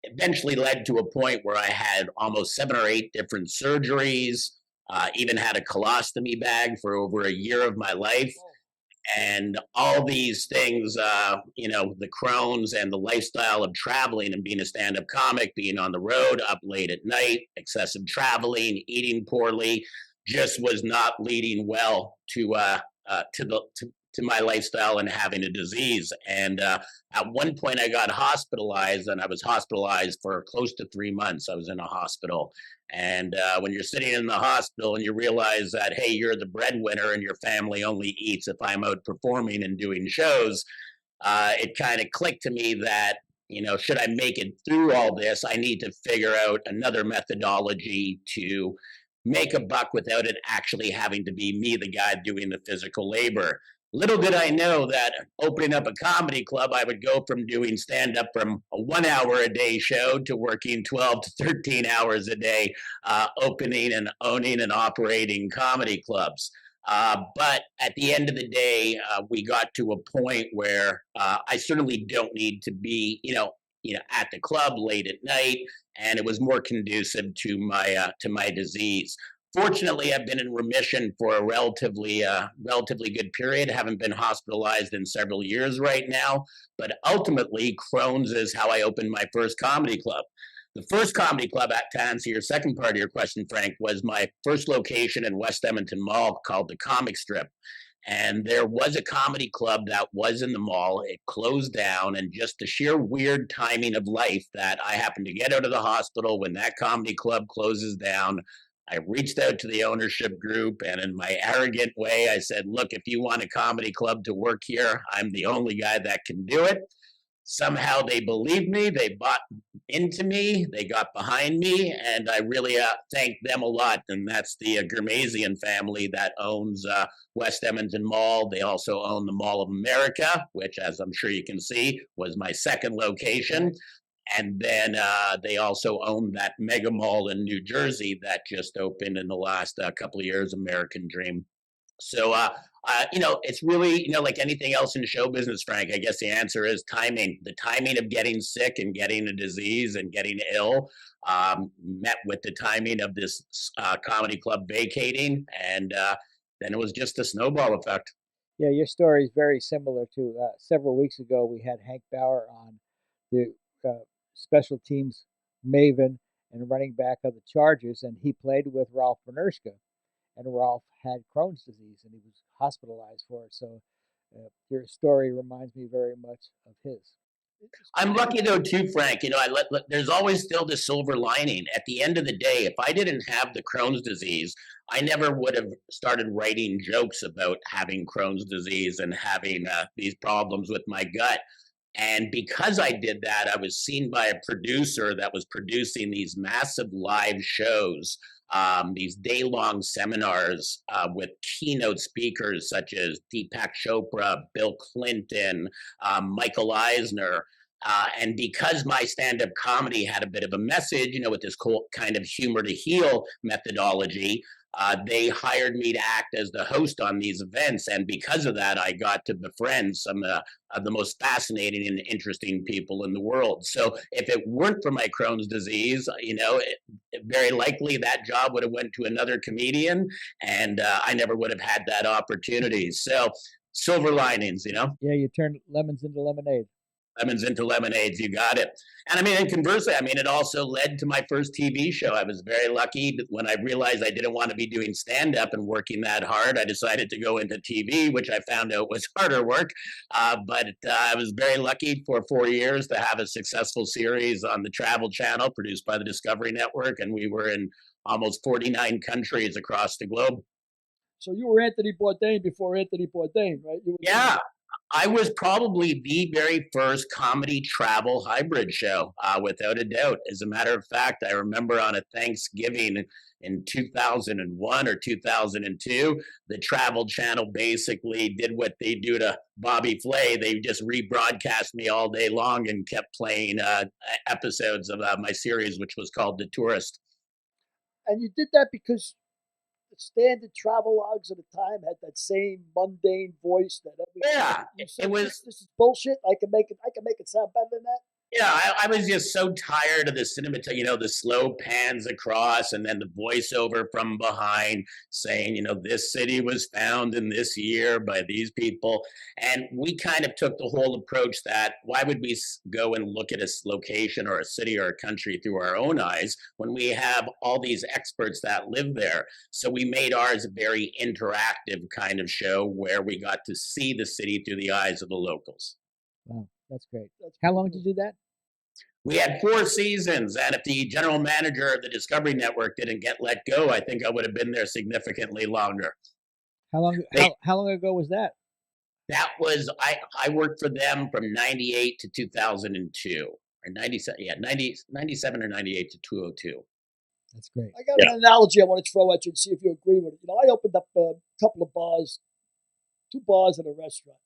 Speaker 7: eventually led to a point where I had almost 7 or 8 different surgeries, even had a colostomy bag for over a year of my life. And all these things, the Crohn's and the lifestyle of traveling and being a stand up comic, being on the road, up late at night, excessive traveling, eating poorly, just was not leading well to my lifestyle and having a disease. And at one point, I got hospitalized, and I was hospitalized for close to 3 months. I was in a hospital. And when you're sitting in the hospital and you realize that, hey, you're the breadwinner and your family only eats if I'm out performing and doing shows, it kind of clicked to me that, should I make it through all this, I need to figure out another methodology to make a buck without it actually having to be me, the guy doing the physical labor. Little did I know that opening up a comedy club, I would go from doing stand up from a 1 hour a day show to working 12 to 13 hours a day, opening and owning and operating comedy clubs. But at the end of the day, we got to a point where I certainly don't need to be, at the club late at night, and it was more conducive to my disease. Fortunately, I've been in remission for a relatively good period. Haven't been hospitalized in several years right now, but ultimately, Crohn's is how I opened my first comedy club. The first comedy club, to answer your second part of your question, Frank, was my first location in West Edmonton Mall called the Comic Strip. And there was a comedy club that was in the mall. It closed down, and just the sheer weird timing of life that I happened to get out of the hospital when that comedy club closes down. I reached out to the ownership group, and in my arrogant way, I said, look, if you want a comedy club to work here, I'm the only guy that can do it. Somehow they believed me, they bought into me, they got behind me, and I really thank them a lot. And that's the Germazian family that owns West Edmonton Mall. They also own the Mall of America, which, as I'm sure you can see, was my second location. And then they also own that mega mall in New Jersey that just opened in the last couple of years, American Dream. So, it's really, like anything else in show business, Frank, I guess the answer is timing. The timing of getting sick and getting a disease and getting ill met with the timing of this comedy club vacating. And then it was just a snowball effect.
Speaker 3: Yeah, your story is very similar to several weeks ago. We had Hank Bauer on, the special teams maven and running back of the Chargers, and he played with Ralph Bernershka. and Ralph had Crohn's disease, and he was hospitalized for it. So your story reminds me very much of his.
Speaker 7: I'm lucky though too, Frank. There's always still the silver lining. At the end of the day, if I didn't have the Crohn's disease, I never would have started writing jokes about having Crohn's disease and having these problems with my gut. And because I did that, I was seen by a producer that was producing these massive live shows, these day-long seminars with keynote speakers such as Deepak Chopra, Bill Clinton, Michael Eisner. And because my stand-up comedy had a bit of a message, with this cool kind of humor to heal methodology, they hired me to act as the host on these events. And because of that, I got to befriend some of the most fascinating and interesting people in the world. So if it weren't for my Crohn's disease, very likely that job would have went to another comedian, and I never would have had that opportunity. So silver linings.
Speaker 3: Yeah, you turned lemons into lemonade.
Speaker 7: Lemons into lemonades, you got it. And conversely, it also led to my first TV show. I was very lucky when I realized I didn't want to be doing stand-up and working that hard. I decided to go into TV, which I found out was harder work. But I was very lucky for 4 years to have a successful series on the Travel Channel produced by the Discovery Network. And we were in almost 49 countries across the globe.
Speaker 4: So you were Anthony Bourdain before Anthony Bourdain, right?
Speaker 7: Yeah. I was probably the very first comedy travel hybrid show, without a doubt. As a matter of fact, I remember on a Thanksgiving in 2001 or 2002, the Travel Channel basically did what they do to Bobby Flay. They just rebroadcast me all day long and kept playing episodes of my series, which was called The Tourist.
Speaker 4: And you did that because the standard travel logs at the time had that same mundane voice that
Speaker 7: it was.
Speaker 4: This is bullshit. I can make it sound better than that.
Speaker 7: Yeah, I was just so tired of the cinema, the slow pans across and then the voiceover from behind saying, this city was found in this year by these people. And we kind of took the whole approach that why would we go and look at a location or a city or a country through our own eyes when we have all these experts that live there? So we made ours a very interactive kind of show where we got to see the city through the eyes of the locals.
Speaker 3: Wow, that's great. How long did you do that?
Speaker 7: We had 4 seasons, and if the general manager of the Discovery Network didn't get let go, I think I would have been there significantly longer.
Speaker 3: How long ago was that?
Speaker 7: That was, I worked for them from 98 to 2002, or 97 or 98 to 2002.
Speaker 3: That's great.
Speaker 4: I got an analogy I want to throw at you and see if you agree with it. I opened up a couple of bars, 2 bars and a restaurant.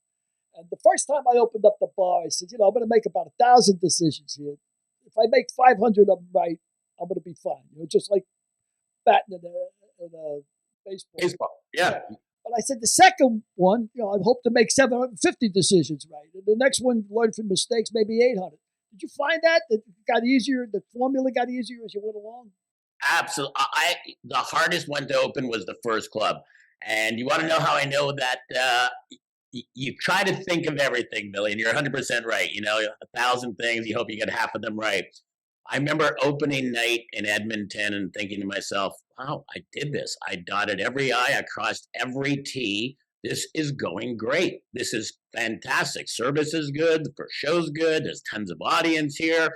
Speaker 4: And the first time I opened up the bar, I said, I'm going to make about 1,000 decisions here. If I make 500 of them right, I'm going to be fine. Just like batting in a baseball.
Speaker 7: Baseball, yeah.
Speaker 4: But I said the second one, I hope to make 750 decisions right. And the next one, learn from mistakes, maybe 800. Did you find that it got easier? The formula got easier as you went along?
Speaker 7: Absolutely. The hardest one to open was the first club. And you want to know how I know that? You try to think of everything, Billy, and you're 100% right. 1,000 things, you hope you get half of them right. I remember opening night in Edmonton and thinking to myself, wow, I did this. I dotted every I crossed every T. This is going great. This is fantastic. Service is good. The first show's good. There's tons of audience here.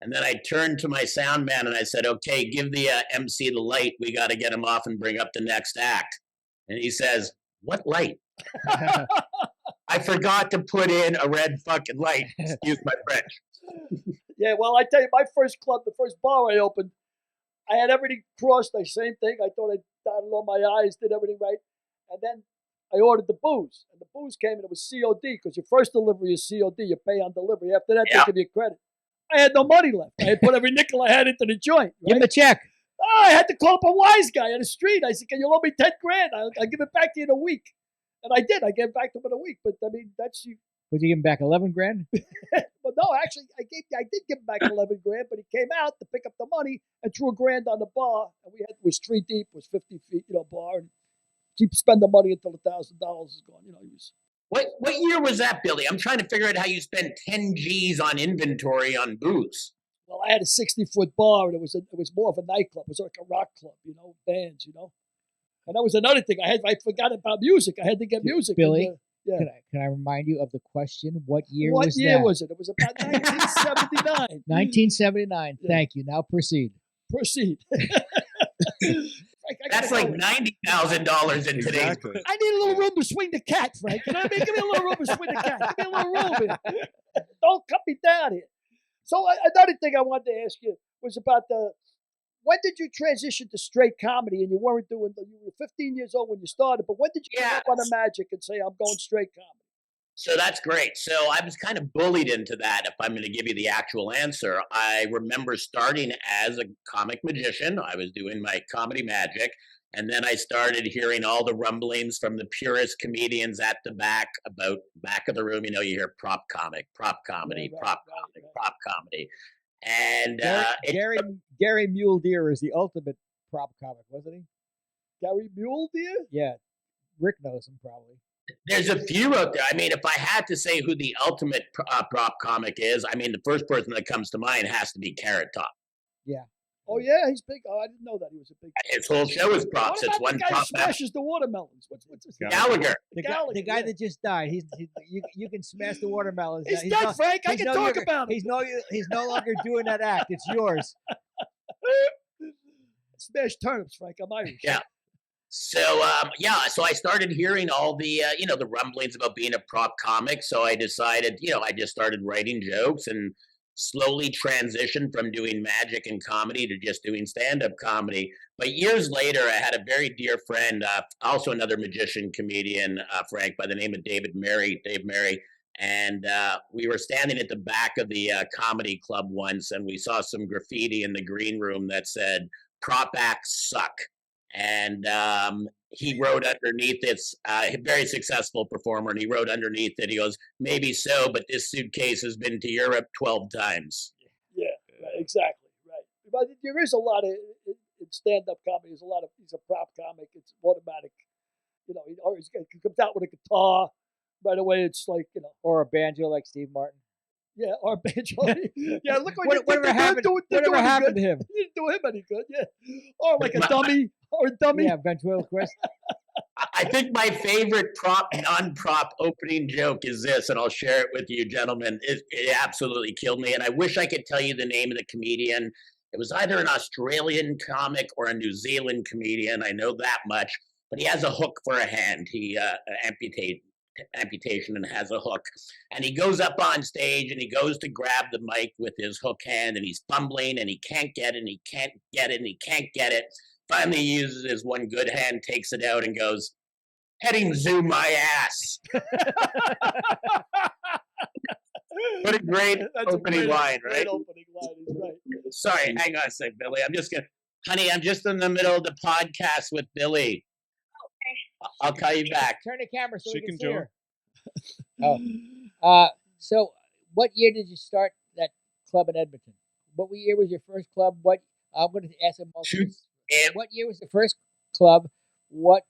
Speaker 7: And then I turned to my sound man and I said, okay, give the MC the light. We got to get him off and bring up the next act. And he says, what light? I forgot to put in a red fucking light. Excuse my French.
Speaker 4: Yeah, well, I tell you, my first club, the first bar I opened, I had everything crossed. The same thing. I thought I dotted all my I's, did everything right. And then I ordered the booze. And the booze came and it was COD because your first delivery is COD. You pay on delivery. After that, they give you credit. I had no money left. I had put every nickel I had into the joint. Right?
Speaker 3: Give him a check.
Speaker 4: Oh, I had to call up a wise guy on the street. I said, can you loan me 10 grand? I'll give it back to you in a week. And I did. I gave it back to him in a week. But, that's you.
Speaker 3: Would you give him back 11 grand?
Speaker 4: Well, no, actually, I did give him back 11 grand, but he came out to pick up the money and threw $1 grand on the bar. And it was 3 deep, it was 50 feet, bar. And keep spending money until $1,000 is gone.
Speaker 7: What year was that, Billy? I'm trying to figure out how you spend 10 G's on inventory on booze.
Speaker 4: Well, I had a 60-foot bar, and it was more of a nightclub. It was like a rock club, bands, And that was another thing. I forgot about music. I had to get music.
Speaker 3: Billy,
Speaker 4: yeah.
Speaker 3: Can I remind you of the question? What year
Speaker 4: What
Speaker 3: was
Speaker 4: year
Speaker 3: that?
Speaker 4: was it? It was about 1979.
Speaker 3: 1979.
Speaker 4: Yeah.
Speaker 3: Thank you. Now proceed.
Speaker 4: Proceed.
Speaker 7: That's like $90,000 in today's.
Speaker 5: Exactly.
Speaker 4: I need a little room to swing the cat, Frank. You know what I mean? Give me a little room to swing the cat. Give me a little room here. Don't cut me down here. So another thing I wanted to ask you was about when did you transition to straight comedy? And you were 15 years old when you started, but when did you get up on the Magic and say, I'm going straight comedy?
Speaker 7: So that's great. So I was kind of bullied into that, if I'm going to give you the actual answer. I remember starting as a comic magician. I was doing my comedy magic. And then I started hearing all the rumblings from the purist comedians at the back about back of the room. You know, you hear prop comic, prop comedy, prop comedy. And
Speaker 3: Gary Mule Deer is the ultimate prop comic, wasn't he?
Speaker 4: Gary Mule Deer?
Speaker 3: Yeah. Rick knows him probably.
Speaker 7: There's a few out there. I mean, if I had to say who the ultimate prop comic is, I mean, the first person that comes to mind has to be Carrot Top.
Speaker 3: Yeah.
Speaker 4: Oh yeah, he's big. Oh, I didn't know that he was a big.
Speaker 7: His whole show is props.
Speaker 4: What
Speaker 7: It's
Speaker 4: about
Speaker 7: one
Speaker 4: the guy
Speaker 7: prop.
Speaker 4: who smashes the watermelons? What's his name?
Speaker 7: Gallagher.
Speaker 3: The guy that just died. You can smash the watermelons.
Speaker 4: He's dead, Frank. I can talk about him.
Speaker 3: He's no longer doing that act. It's yours.
Speaker 4: Smash turnips, Frank. I'm Irish.
Speaker 7: Yeah. So so I started hearing all the the rumblings about being a prop comic. So I decided, I just started writing jokes and slowly transitioned from doing magic and comedy to just doing stand-up comedy. But years later, I had a very dear friend, also another magician comedian, Frank, by the name of Dave Mary, and we were standing at the back of the comedy club once, and we saw some graffiti in the green room that said, "Prop acts suck." And he wrote underneath it, a very successful performer, and he wrote underneath it, he goes, "Maybe so, but this suitcase has been to Europe 12 times.
Speaker 4: Yeah, right, exactly, right. But there is a lot of, in stand-up comedy, he's a prop comic, it's automatic. He comes out with a guitar, right away it's like,
Speaker 3: Or a banjo like Steve Martin.
Speaker 4: Yeah, or banjo. Yeah, look
Speaker 3: whatever happened to him.
Speaker 4: You didn't do him any good, yeah. Or like a dummy.
Speaker 3: Yeah, ventriloquist.
Speaker 7: I think my favorite non-prop opening joke is this, and I'll share it with you, gentlemen. It absolutely killed me, and I wish I could tell you the name of the comedian. It was either an Australian comic or a New Zealand comedian. I know that much, but he has a hook for a hand. He amputation and has a hook, and he goes up on stage and he goes to grab the mic with his hook hand, and he's fumbling and he can't get it and he can't get it and he can't get it. Finally, he uses his one good hand, takes it out, and goes, "Heading zoom my ass." What a great opening line, right?
Speaker 4: Great opening line, is right.
Speaker 7: Sorry, hang on a sec, Billy. I'm just in the middle of the podcast with Billy. Okay. I'll call you back.
Speaker 3: Turn the camera so we can see
Speaker 5: join.
Speaker 3: her. So what year did you start that club in Edmonton? What year was your first club? I'm going to ask him multiple. What year was the first club? What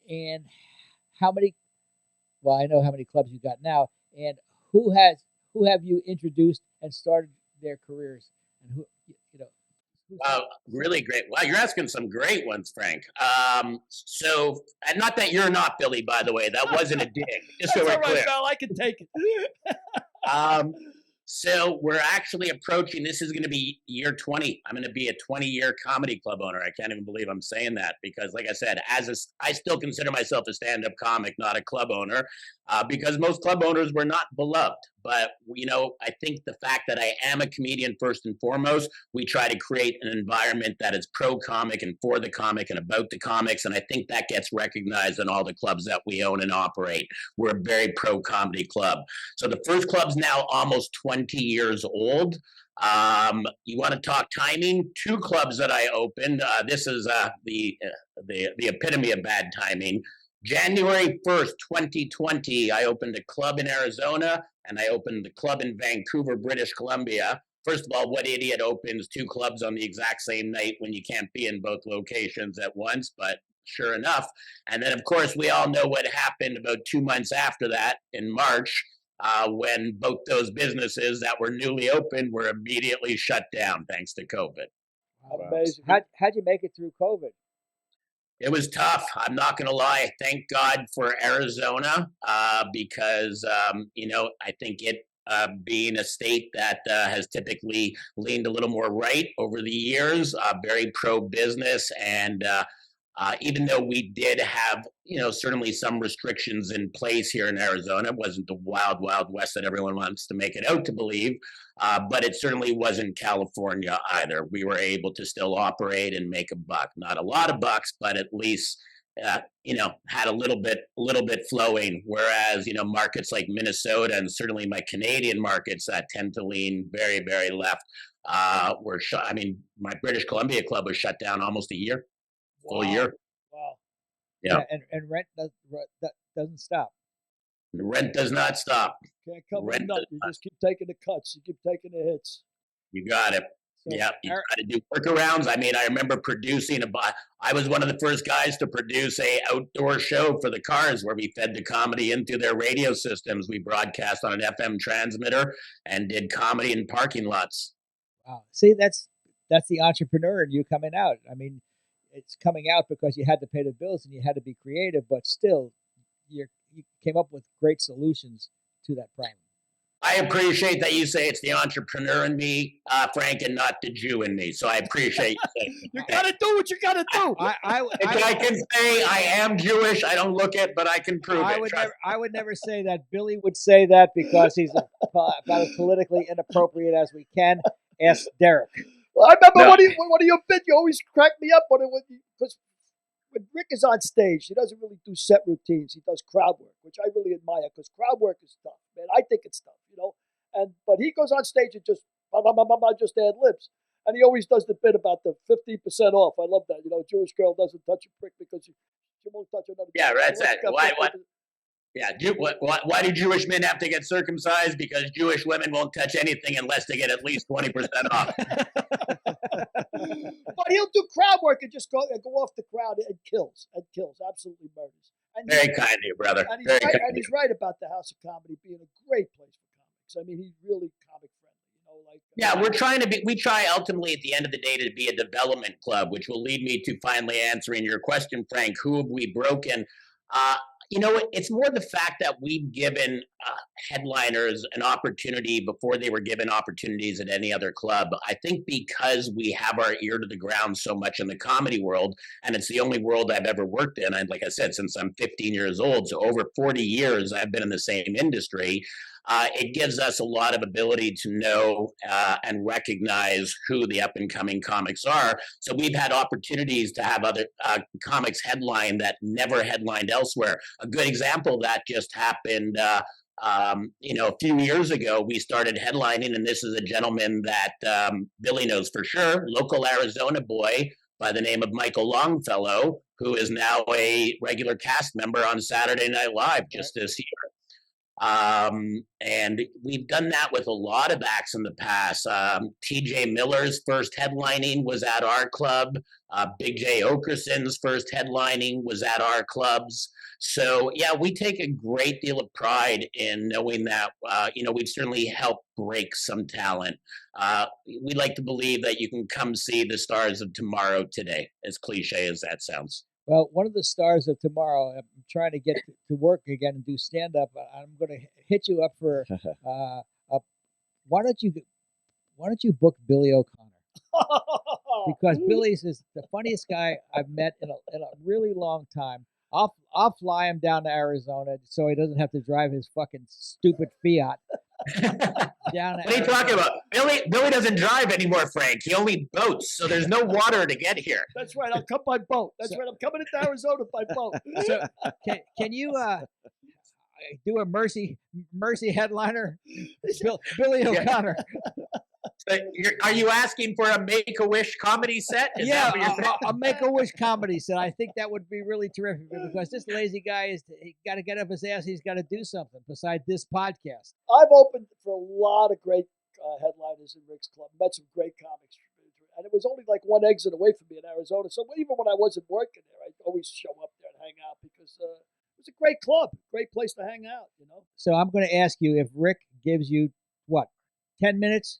Speaker 3: and how many? Well, I know how many clubs you got now, and who have you introduced and started their careers, and who
Speaker 7: Wow, really great. Wow, you're asking some great ones, Frank. So, and not that you're not Billy, by the way. That wasn't a dig. Just so we're
Speaker 4: all right,
Speaker 7: clear.
Speaker 4: Val, I can take it.
Speaker 7: So we're actually approaching, this is going to be year 20. I'm going to be a 20-year comedy club owner. I can't even believe I'm saying that because, like I said, I still consider myself a stand-up comic, not a club owner, because most club owners were not beloved. But, I think the fact that I am a comedian first and foremost, we try to create an environment that is pro-comic and for the comic and about the comics, and I think that gets recognized in all the clubs that we own and operate. We're a very pro-comedy club. So the first club's now almost 20 years old. You want to talk timing? 2 clubs that I opened. This is the epitome of bad timing. January 1st, 2020, I opened a club in Arizona and I opened the club in Vancouver, British Columbia. First of all, what idiot opens 2 clubs on the exact same night when you can't be in both locations at once? But sure enough. And then, of course, we all know what happened about 2 months after that in March. When both those businesses that were newly opened were immediately shut down thanks to COVID.
Speaker 4: Amazing.
Speaker 3: How'd you make it through COVID?
Speaker 7: It was tough. I'm not going to lie. Thank God for Arizona because, I think it being a state that has typically leaned a little more right over the years, very pro-business. And even though we did have, certainly some restrictions in place here in Arizona, it wasn't the wild, wild west that everyone wants to make it out to believe. But it certainly wasn't California either. We were able to still operate and make a buck. Not a lot of bucks, but at least had a little bit flowing. Whereas markets like Minnesota and certainly my Canadian markets that tend to lean very, very left were shut. I mean, my British Columbia club was shut down almost a year, full year.
Speaker 4: Wow.
Speaker 7: Yeah.
Speaker 3: And rent doesn't stop.
Speaker 7: The rent does not stop.
Speaker 4: Can't cover the nut. You just keep taking the cuts. You keep taking the hits.
Speaker 7: You got it.
Speaker 3: So
Speaker 7: Yeah, you got to do workarounds. I mean, I remember producing I was one of the first guys to produce a outdoor show for the Cars where we fed the comedy into their radio systems. We broadcast on an FM transmitter and did comedy in parking lots.
Speaker 3: Wow. See, that's the entrepreneur in you coming out. I mean, it's coming out because you had to pay the bills and you had to be creative, but still, you came up with great solutions to that problem.
Speaker 7: I appreciate that you say it's the entrepreneur in me, Frank, and not the Jew in me. So I appreciate you saying
Speaker 4: You got to do what you got to do.
Speaker 7: I can say I am Jewish. I don't look it, but I can prove it.
Speaker 3: I would never say that. Billy would say that because he's about as politically inappropriate as we can. Ask Derek.
Speaker 4: Well, I remember one of your bits, you always crack me up on it because when Rick is on stage, he doesn't really do set routines. He does crowd work, which I really admire because crowd work is tough, man. I think it's tough, but he goes on stage and just ad libs, and he always does the bit about the 15% off. I love that. A Jewish girl doesn't touch a prick because she won't touch another.
Speaker 7: Yeah, that's it. Why? Yeah, why do Jewish men have to get circumcised? Because Jewish women won't touch anything unless they get at least 20% off.
Speaker 4: But he'll do crowd work and just go off the crowd and kills, absolutely murders. And
Speaker 7: very kind of you, brother.
Speaker 4: And
Speaker 7: he's
Speaker 4: right about the House of Comedy being a great place for comics. I mean, he's really comic friendly.
Speaker 7: Yeah, we try ultimately at the end of the day to be a development club, which will lead me to finally answering your question, Frank. Who have we broken? It's more the fact that we've given headliners an opportunity before they were given opportunities at any other club. I think because we have our ear to the ground so much in the comedy world, and it's the only world I've ever worked in. And like I said, since I'm 15 years old, so over 40 years I've been in the same industry. It gives us a lot of ability to know and recognize who the up-and-coming comics are. So we've had opportunities to have other comics headline that never headlined elsewhere. A good example of that just happened a few years ago. We started headlining, and this is a gentleman that Billy knows for sure, local Arizona boy by the name of Michael Longfellow, who is now a regular cast member on Saturday Night Live just this year. And we've done that with a lot of acts in the past. TJ Miller's first headlining was at our club. Big J Okerson's first headlining was at our clubs. So, yeah, we take a great deal of pride in knowing that, we've certainly helped break some talent. We like to believe that you can come see the stars of tomorrow today, as cliche as that sounds.
Speaker 3: Well, one of the stars of tomorrow, I'm trying to get to work again and do stand-up. I'm going to hit you up for, why don't you book Billy O'Connor? Because Billy's is the funniest guy I've met in a really long time. I'll fly him down to Arizona so he doesn't have to drive his fucking stupid Fiat.
Speaker 7: What are you talking about? Billy doesn't drive anymore, Frank. He only boats, so there's no water to get here.
Speaker 4: That's right. I'll come by boat. That's right. I'm coming into Arizona by boat.
Speaker 3: So can you do a mercy headliner, Billy O'Connor?
Speaker 7: So are you asking for a Make-A-Wish comedy set? Is that what you're saying?
Speaker 3: A Make-A-Wish comedy set. I think that would be really terrific because this lazy guy he got to get up his ass. He's got to do something besides this podcast.
Speaker 4: I've opened for a lot of great headliners in Rick's club. Met some great comics, and it was only like one exit away from me in Arizona. So even when I wasn't working there, I'd always show up there and hang out because it was a great club, great place to hang out.
Speaker 3: So I'm going to ask you if Rick gives you 10 minutes.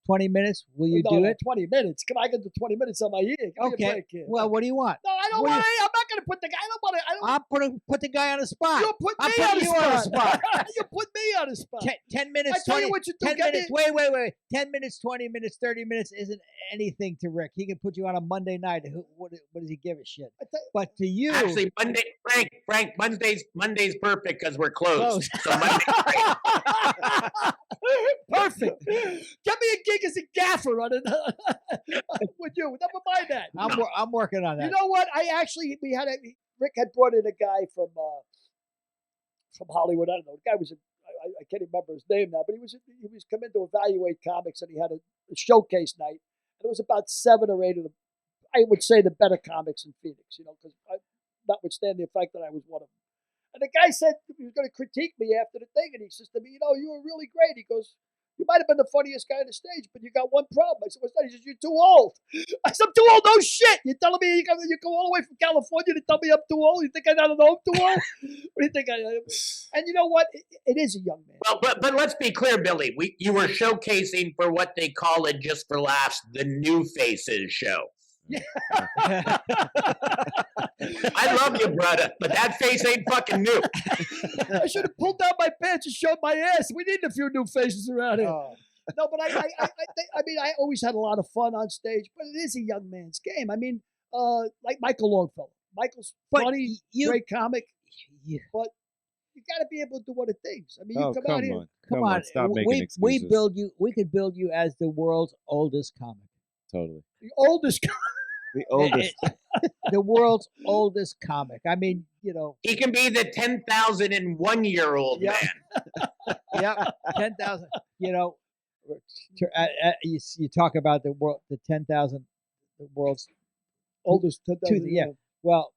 Speaker 3: 20 minutes? Will you do it?
Speaker 4: 20 minutes. Come on, I can do 20 minutes on my ear.
Speaker 3: Okay. Well, what do you want?
Speaker 4: No, I don't want. I'm not gonna put the guy. I don't want to. I don't.
Speaker 3: I'm put the guy on the spot.
Speaker 4: You put
Speaker 3: I'm
Speaker 4: me on
Speaker 3: putting
Speaker 4: the
Speaker 3: you on the
Speaker 4: spot.
Speaker 3: spot.
Speaker 4: You put me on the spot.
Speaker 3: 10 minutes,
Speaker 4: I tell
Speaker 3: 20,
Speaker 4: you what you do.
Speaker 3: 10
Speaker 4: Get
Speaker 3: minutes.
Speaker 4: me.
Speaker 3: Wait. 10 minutes, 20 minutes, 30 minutes isn't anything to Rick. He can put you on a Monday night. What does he give a shit? But to you,
Speaker 7: Actually, Frank, Monday's perfect because we're closed.
Speaker 3: Closed.
Speaker 7: So Monday's great.
Speaker 4: Perfect. Get me a gig as a gaffer on it with you. Never mind that.
Speaker 3: I'm working on that.
Speaker 4: You know what? Rick had brought in a guy from Hollywood. I don't know. The guy was I can't remember his name now, but he was coming to evaluate comics, and he had a showcase night, and it was about 7 or 8 of the, I would say, the better comics in Phoenix. Because notwithstanding the fact that I was one of them. And the guy said he was going to critique me after the thing, and he says to me, you were really great. He goes, you might have been the funniest guy on the stage, but you got one problem. I said, what's that? He says, you're too old. I said, I'm too old? No shit. You're telling me you go all the way from California to tell me I'm too old? You think I don't know I'm too old? What do you think I am? And you know what? It is a young man.
Speaker 7: Well, but let's be clear, Billy. You were showcasing for what they call it, just for laughs, the New Faces show.
Speaker 4: Yeah.
Speaker 7: I love you, brother, but that face ain't fucking new.
Speaker 4: I should have pulled down my pants and showed my ass. We need a few new faces around here.
Speaker 3: Oh.
Speaker 4: No, but I always had a lot of fun on stage, but it is a young man's game. I mean, like Michael Longfellow. Michael's funny, great comic, but you got to be able to do other things. I mean, you come out here.
Speaker 3: Come on.
Speaker 5: Stop making excuses.
Speaker 3: We could build you as the world's oldest comic.
Speaker 5: Totally.
Speaker 4: The oldest comic.
Speaker 5: The oldest.
Speaker 3: The world's oldest comic. I mean,
Speaker 7: He can be the 10,001-year-old man.
Speaker 3: Yep, 10,000. You talk about the world, the 10,000, the world's
Speaker 4: oldest 10,000.
Speaker 3: Yeah. Well,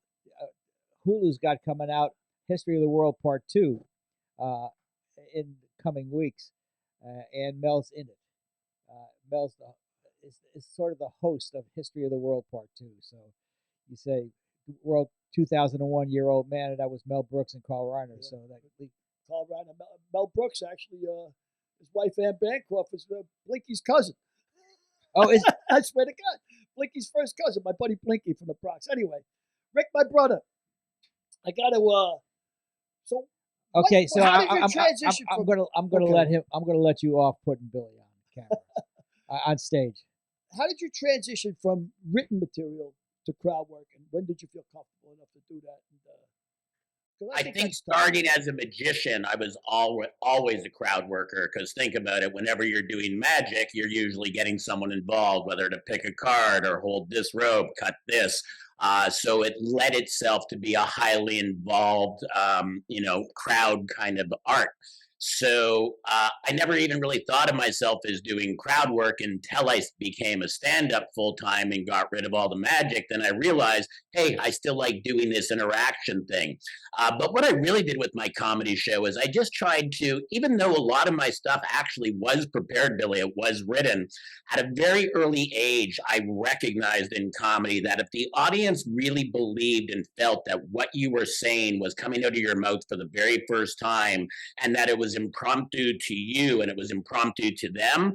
Speaker 3: Hulu's got coming out History of the World Part 2 in coming weeks, and Mel's in it. Mel's is sort of the host of History of the World Part 2. So you say world 2001-year-old man, and that was Mel Brooks and Carl Reiner. Yeah. So that
Speaker 4: Carl Reiner, Mel Brooks actually, his wife Anne Bancroft is Blinky's cousin.
Speaker 3: Oh, is
Speaker 4: I swear to God, Blinky's first cousin, my buddy Blinky from the Bronx. Anyway, Rick, my brother, I got to. So
Speaker 3: okay,
Speaker 4: so I'm
Speaker 3: gonna let you off putting Billy on camera on stage.
Speaker 4: How did you transition from written material to crowd work, and when did you feel comfortable enough to do that? And,
Speaker 7: I think starting as a magician, I was always a crowd worker, because think about it, whenever you're doing magic, you're usually getting someone involved, whether to pick a card or hold this rope, cut this. So it led itself to be a highly involved, crowd kind of art. So I never even really thought of myself as doing crowd work until I became a stand-up full-time and got rid of all the magic. Then I realized, hey, I still like doing this interaction thing. But what I really did with my comedy show is I just tried to, even though a lot of my stuff actually was prepared, Billy, it was written, at a very early age, I recognized in comedy that if the audience really believed and felt that what you were saying was coming out of your mouth for the very first time, and that it was impromptu to you and it was impromptu to them,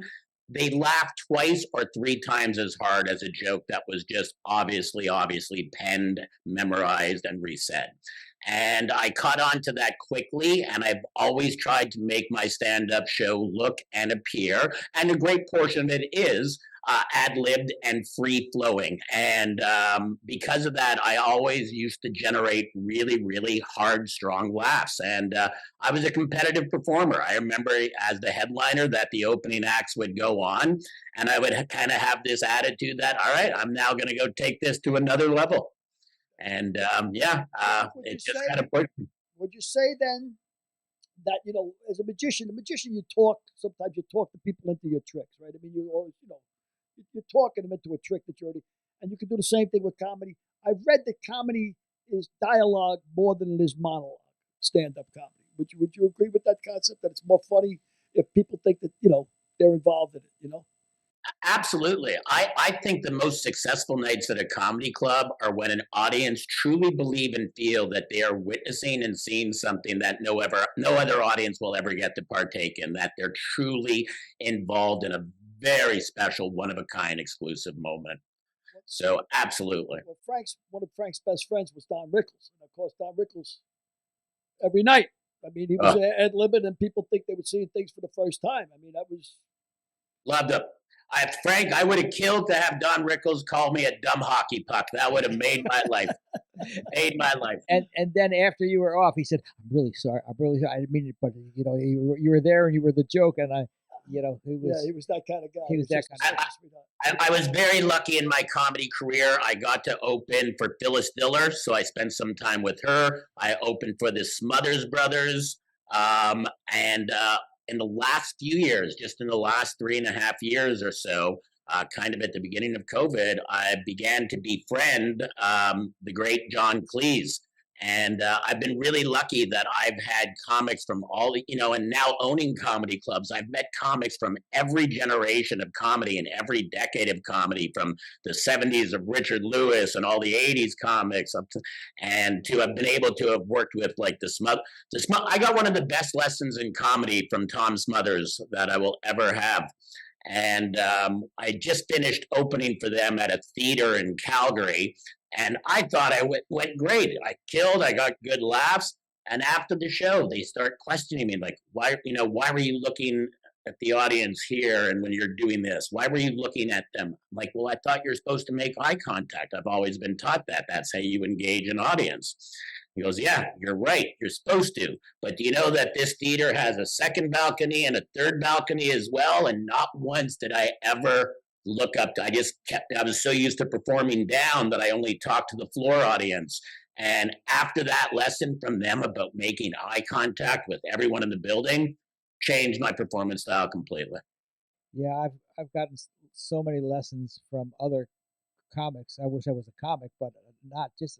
Speaker 7: they laughed twice or 3 times as hard as a joke that was just obviously penned, memorized, and resaid. And I caught on to that quickly, and I've always tried to make my stand-up show look and appear, and a great portion of it is ad-libbed and free-flowing. And because of that, I always used to generate really, really hard, strong laughs. And I was a competitive performer. I remember as the headliner that the opening acts would go on, and I would kind of have this attitude that, all right, I'm now going to go take this to another level. And it just kind of pushed me.
Speaker 4: Would you say then that, as a magician, you talk, sometimes you talk the people into your tricks, right? I mean, you always, you're talking them into a trick that you already, and you can do the same thing with comedy. I've read that comedy is dialogue more than it is monologue, stand-up comedy. Would you agree with that concept, that it's more funny if people think that, they're involved in it,
Speaker 7: Absolutely. I think the most successful nights at a comedy club are when an audience truly believe and feel that they are witnessing and seeing something that no other audience will ever get to partake in, that they're truly involved in a very special, one-of-a-kind exclusive moment. So absolutely.
Speaker 4: Well, one of Frank's best friends was Don Rickles, and of course Don Rickles every night. I mean, he was ad-libbing, and people think they were seeing things for the first time. I mean, that was
Speaker 7: Loved him. Frank, I would have killed to have Don Rickles call me a dumb hockey puck. That would have made my life. Made my life.
Speaker 3: And then after you were off, he said, "I'm really sorry. I didn't mean it, but you were there and you were the joke." And he was
Speaker 4: that kind of guy.
Speaker 3: He was that kind of guy.
Speaker 7: I was very lucky in my comedy career. I got to open for Phyllis Diller, so I spent some time with her. I opened for the Smothers Brothers, and in the last few years, just in the last 3.5 years or so, kind of at the beginning of COVID, I began to befriend the great John Cleese. And I've been really lucky that I've had comics from all, and now owning comedy clubs, I've met comics from every generation of comedy and every decade of comedy, from the 70s of Richard Lewis and all the 80s comics and to have been able to have worked with like I got one of the best lessons in comedy from Tom Smothers that I will ever have. And I just finished opening for them at a theater in Calgary. And I thought I went great. I killed. I got good laughs. And after the show, they start questioning me, like, why were you looking at the audience here? And when you're doing this, why were you looking at them? I'm like, well, I thought you're supposed to make eye contact. I've always been taught that. That's how you engage an audience. He goes, yeah, you're right. You're supposed to. But do you know that this theater has a second balcony and a third balcony as well? And not once did I ever look up. I was so used to performing down that I only talked to the floor audience. And after that lesson from them about making eye contact with everyone in the building, changed my performance style completely.
Speaker 3: Yeah, I've gotten so many lessons from other comics. I wish I was a comic, but just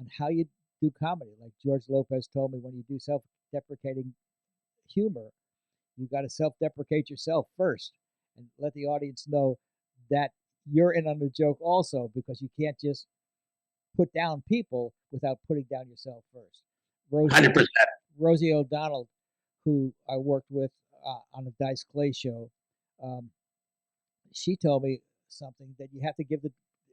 Speaker 3: on how you do comedy. Like George Lopez told me, when you do self-deprecating humor, you got to self-deprecate yourself first and let the audience know that you're in on the joke also, because you can't just put down people without putting down yourself first.
Speaker 7: 100%.
Speaker 3: Rosie O'Donnell, who I worked with on the Dice Clay show, she told me something, that you have to give the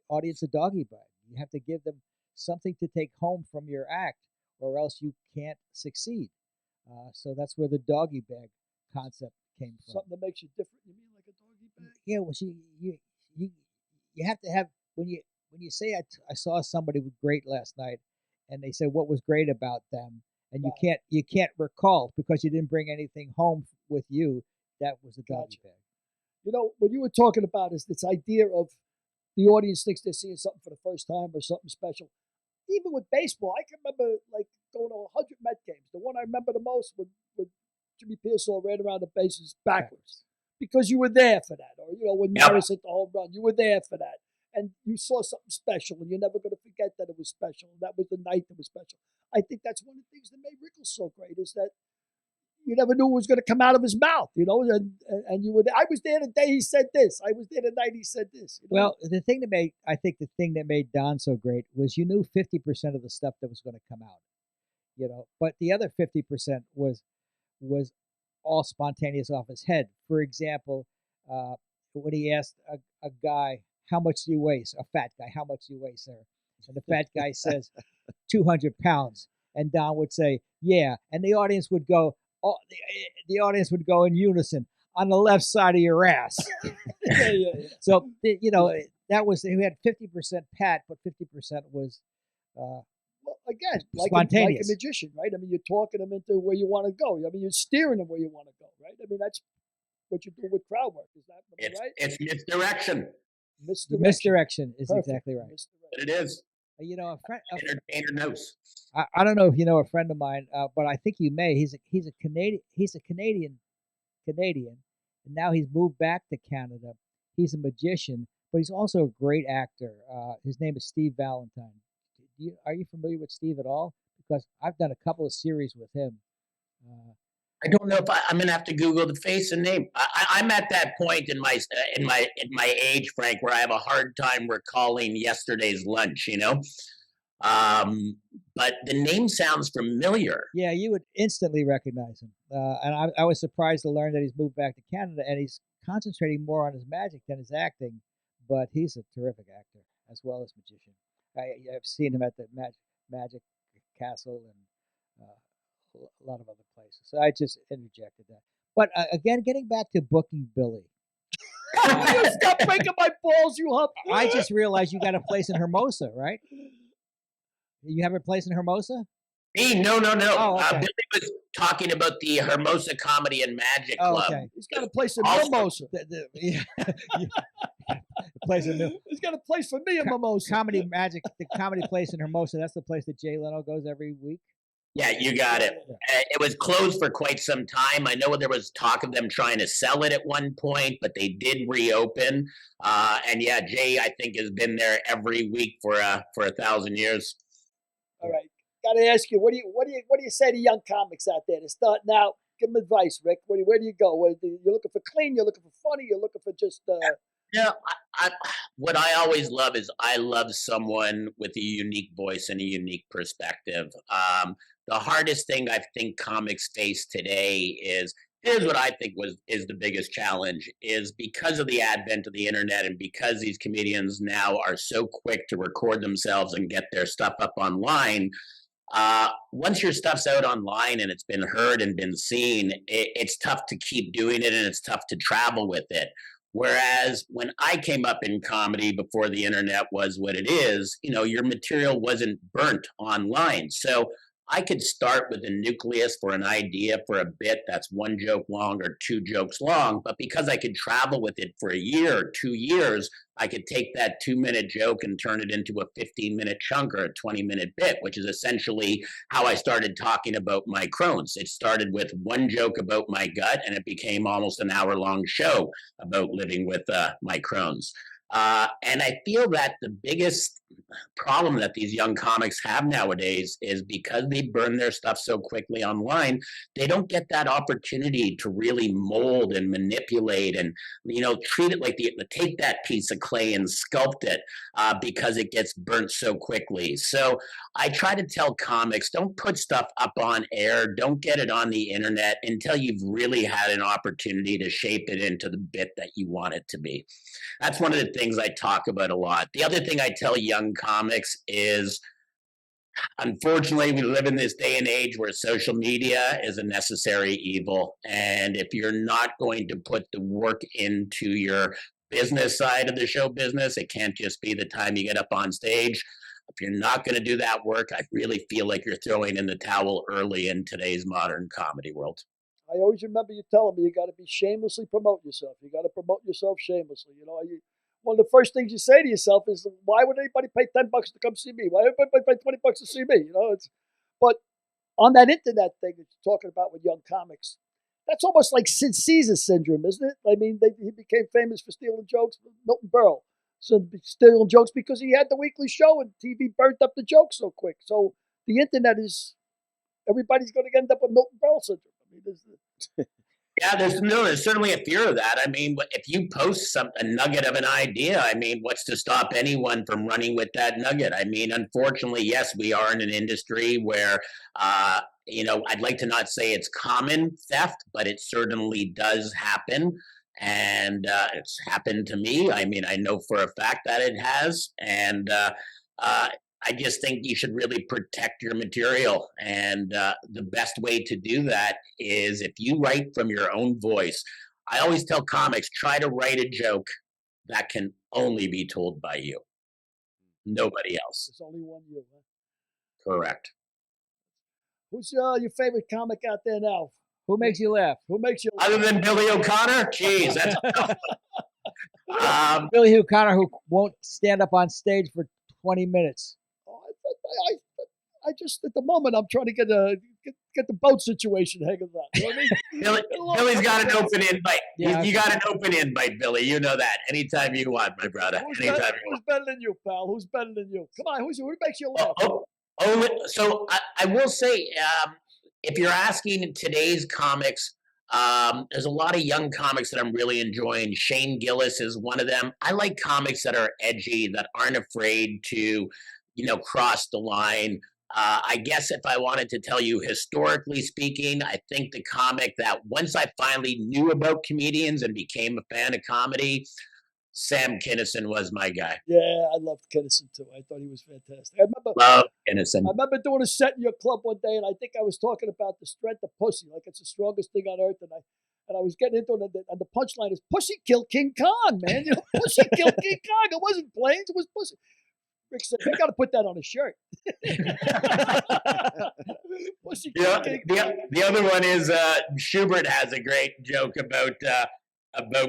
Speaker 3: audience a doggy bag. You have to give them something to take home from your act, or else you can't succeed. So that's where the doggy bag concept came from.
Speaker 4: Something that makes you different. You mean like a doggy bag?
Speaker 3: Yeah. Well, you have to have, when you say I saw somebody with great last night, and they say what was great about them, and you can't recall because you didn't bring anything home with you. That was a doggy bag.
Speaker 4: What you were talking about is this idea of the audience thinks they're seeing something for the first time or something special. Even with baseball, I can remember like going to 100 Met games. The one I remember the most when Jimmy Pearsall ran around the bases backwards, because you were there for that. Or, when Maris hit the home run, you were there for that. And you saw something special, and you're never going to forget that it was special. That was the night that was special. I think that's one of the things that made Rickles so great, is that you never knew what was going to come out of his mouth, and you were there. I was there the day he said this. I was there the night he said this.
Speaker 3: Well, the thing that made Don so great was you knew 50% of the stuff that was going to come out, but the other 50% was all spontaneous off his head. For example, when he asked a guy, how much do you weigh? A fat guy, how much do you weigh, sir? And the fat guy says, 200 pounds. And Don would say, yeah. And the audience would go, in unison, on the left side of your ass.
Speaker 4: Yeah.
Speaker 3: So, that was, he had 50% pat, but 50% was
Speaker 4: again, like
Speaker 3: spontaneous.
Speaker 4: Like a magician, right? I mean, you're talking them into where you want to go. I mean, you're steering them where you want to go, right? I mean, that's what you do with crowd work. Is that right?
Speaker 7: It's misdirection.
Speaker 3: Misdirection is
Speaker 4: Perfect.
Speaker 3: Exactly right.
Speaker 7: It is.
Speaker 3: A friend,
Speaker 7: entertainer knows.
Speaker 3: I don't know if you know a friend of mine, but I think you may. He's a Canadian. He's a Canadian, and now he's moved back to Canada. He's a magician, but he's also a great actor. His name is Steve Valentine. Are you familiar with Steve at all? Because I've done a couple of series with him.
Speaker 7: I don't know if I'm going to have to Google the face and name. I'm at that point in my age, Frank, where I have a hard time recalling yesterday's lunch. But the name sounds familiar.
Speaker 3: Yeah, you would instantly recognize him. And I was surprised to learn that he's moved back to Canada, and he's concentrating more on his magic than his acting. but he's a terrific actor as well as magician. I've seen him at the Magic Castle and a lot of other places. So I just interjected that. But again, getting back to booking Billy.
Speaker 4: Stop breaking my balls, you hump.
Speaker 3: I just realized you got a place in Hermosa, right? You have a place in Hermosa?
Speaker 7: Me? No.
Speaker 3: Oh, okay.
Speaker 7: Billy was talking about the Hermosa Comedy and Magic Club.
Speaker 3: Okay.
Speaker 4: He's got a place in
Speaker 7: Also-
Speaker 4: Mimosa.
Speaker 3: Place in
Speaker 4: He's got a place for me in Mimosa.
Speaker 3: Comedy Magic, the comedy place in Hermosa. That's the place that Jay Leno goes every week.
Speaker 7: Yeah, you got it. It was closed for quite some time. I know there was talk of them trying to sell it at one point, but they did reopen. And yeah, Jay, I think, has been there every week for 1,000 years.
Speaker 4: All right, got to ask you, what do you say to young comics out there to start now? Give them advice, Rick. Where do you go? You're looking for clean. You're looking for funny. You're looking for just.
Speaker 7: Yeah, what I always love is I love someone with a unique voice and a unique perspective. The hardest thing I think comics face today here's what I think is the biggest challenge is because of the advent of the internet and because these comedians now are so quick to record themselves and get their stuff up online. Once your stuff's out online and it's been heard and been seen, it's tough to keep doing it and it's tough to travel with it. Whereas when I came up in comedy before the internet was what it is, your material wasn't burnt online. So I could start with a nucleus for an idea for a bit that's one joke long or two jokes long, but because I could travel with it for a year or 2 years, I could take that 2-minute joke and turn it into a 15-minute chunk or a 20-minute bit, which is essentially how I started talking about my Crohn's. It started with one joke about my gut, and it became almost an hour-long show about living with my Crohn's. And I feel that the biggest problem that these young comics have nowadays is because they burn their stuff so quickly online, they don't get that opportunity to really mold and manipulate and, treat it like take that piece of clay and sculpt it because it gets burnt so quickly. So I try to tell comics, don't put stuff up on air, don't get it on the internet until you've really had an opportunity to shape it into the bit that you want it to be. That's one of the things I talk about a lot. The other thing I tell young comics is, unfortunately, we live in this day and age where social media is a necessary evil. And if you're not going to put the work into your business side of the show business, it can't just be the time you get up on stage. If you're not going to do that work, I really feel like you're throwing in the towel early in today's modern comedy world.
Speaker 4: I always remember you telling me you got to be shamelessly promote yourself. You got to promote yourself shamelessly. One of the first things you say to yourself is, "Why would anybody pay $10 to come see me? Why would anybody pay $20 to see me?" But on that internet thing that you're talking about with young comics, that's almost like Sid Caesar syndrome, isn't it? I mean, he became famous for stealing jokes with Milton Berle. So stealing jokes because he had the weekly show and TV burnt up the jokes so quick. So the internet everybody's going to end up with Milton Berle syndrome.
Speaker 7: Yeah, there's certainly a fear of that. I mean, if you post a nugget of an idea, I mean, what's to stop anyone from running with that nugget? I mean, unfortunately, yes, we are in an industry where, I'd like to not say it's common theft, but it certainly does happen. And it's happened to me. I mean, I know for a fact that it has. And I just think you should really protect your material. And the best way to do that is if you write from your own voice. I always tell comics, try to write a joke that can only be told by you. Nobody else.
Speaker 4: There's only one you, huh?
Speaker 7: Correct.
Speaker 4: Who's your favorite comic out there now?
Speaker 3: Who makes you laugh?
Speaker 4: Who makes you laugh?
Speaker 7: Other than Billy O'Connor? Jeez, that's a tough one.
Speaker 3: Billy O'Connor, who won't stand up on stage for 20 minutes.
Speaker 4: I just at the moment I'm trying to get the boat situation hanging out. You know what I mean?
Speaker 7: Billy's got an open invite.
Speaker 3: Yeah,
Speaker 7: you got an open invite, Billy. You know that. Anytime you want, my brother.
Speaker 4: Who's
Speaker 7: Anytime
Speaker 4: better than you, pal? Who's better than you? Come on, who makes you laugh?
Speaker 7: So I will say, if you're asking today's comics, there's a lot of young comics that I'm really enjoying. Shane Gillis is one of them. I like comics that are edgy, that aren't afraid to, cross the line. I guess if I wanted to tell you, historically speaking, I think the comic that once I finally knew about comedians and became a fan of comedy, Sam Kinison was my guy.
Speaker 4: Yeah, I loved Kinnison too. I thought he was fantastic.
Speaker 7: Love Kinison.
Speaker 4: I remember doing a set in your club one day, and I think I was talking about the strength of pussy, like it's the strongest thing on earth. And I was getting into it, and the punchline is pussy killed King Kong, man. You know, pussy killed King Kong. It wasn't planes, it was pussy. Rick said, "You got to put that on a shirt." Pussy killed King Kong.
Speaker 7: The other one is Schubert has a great joke about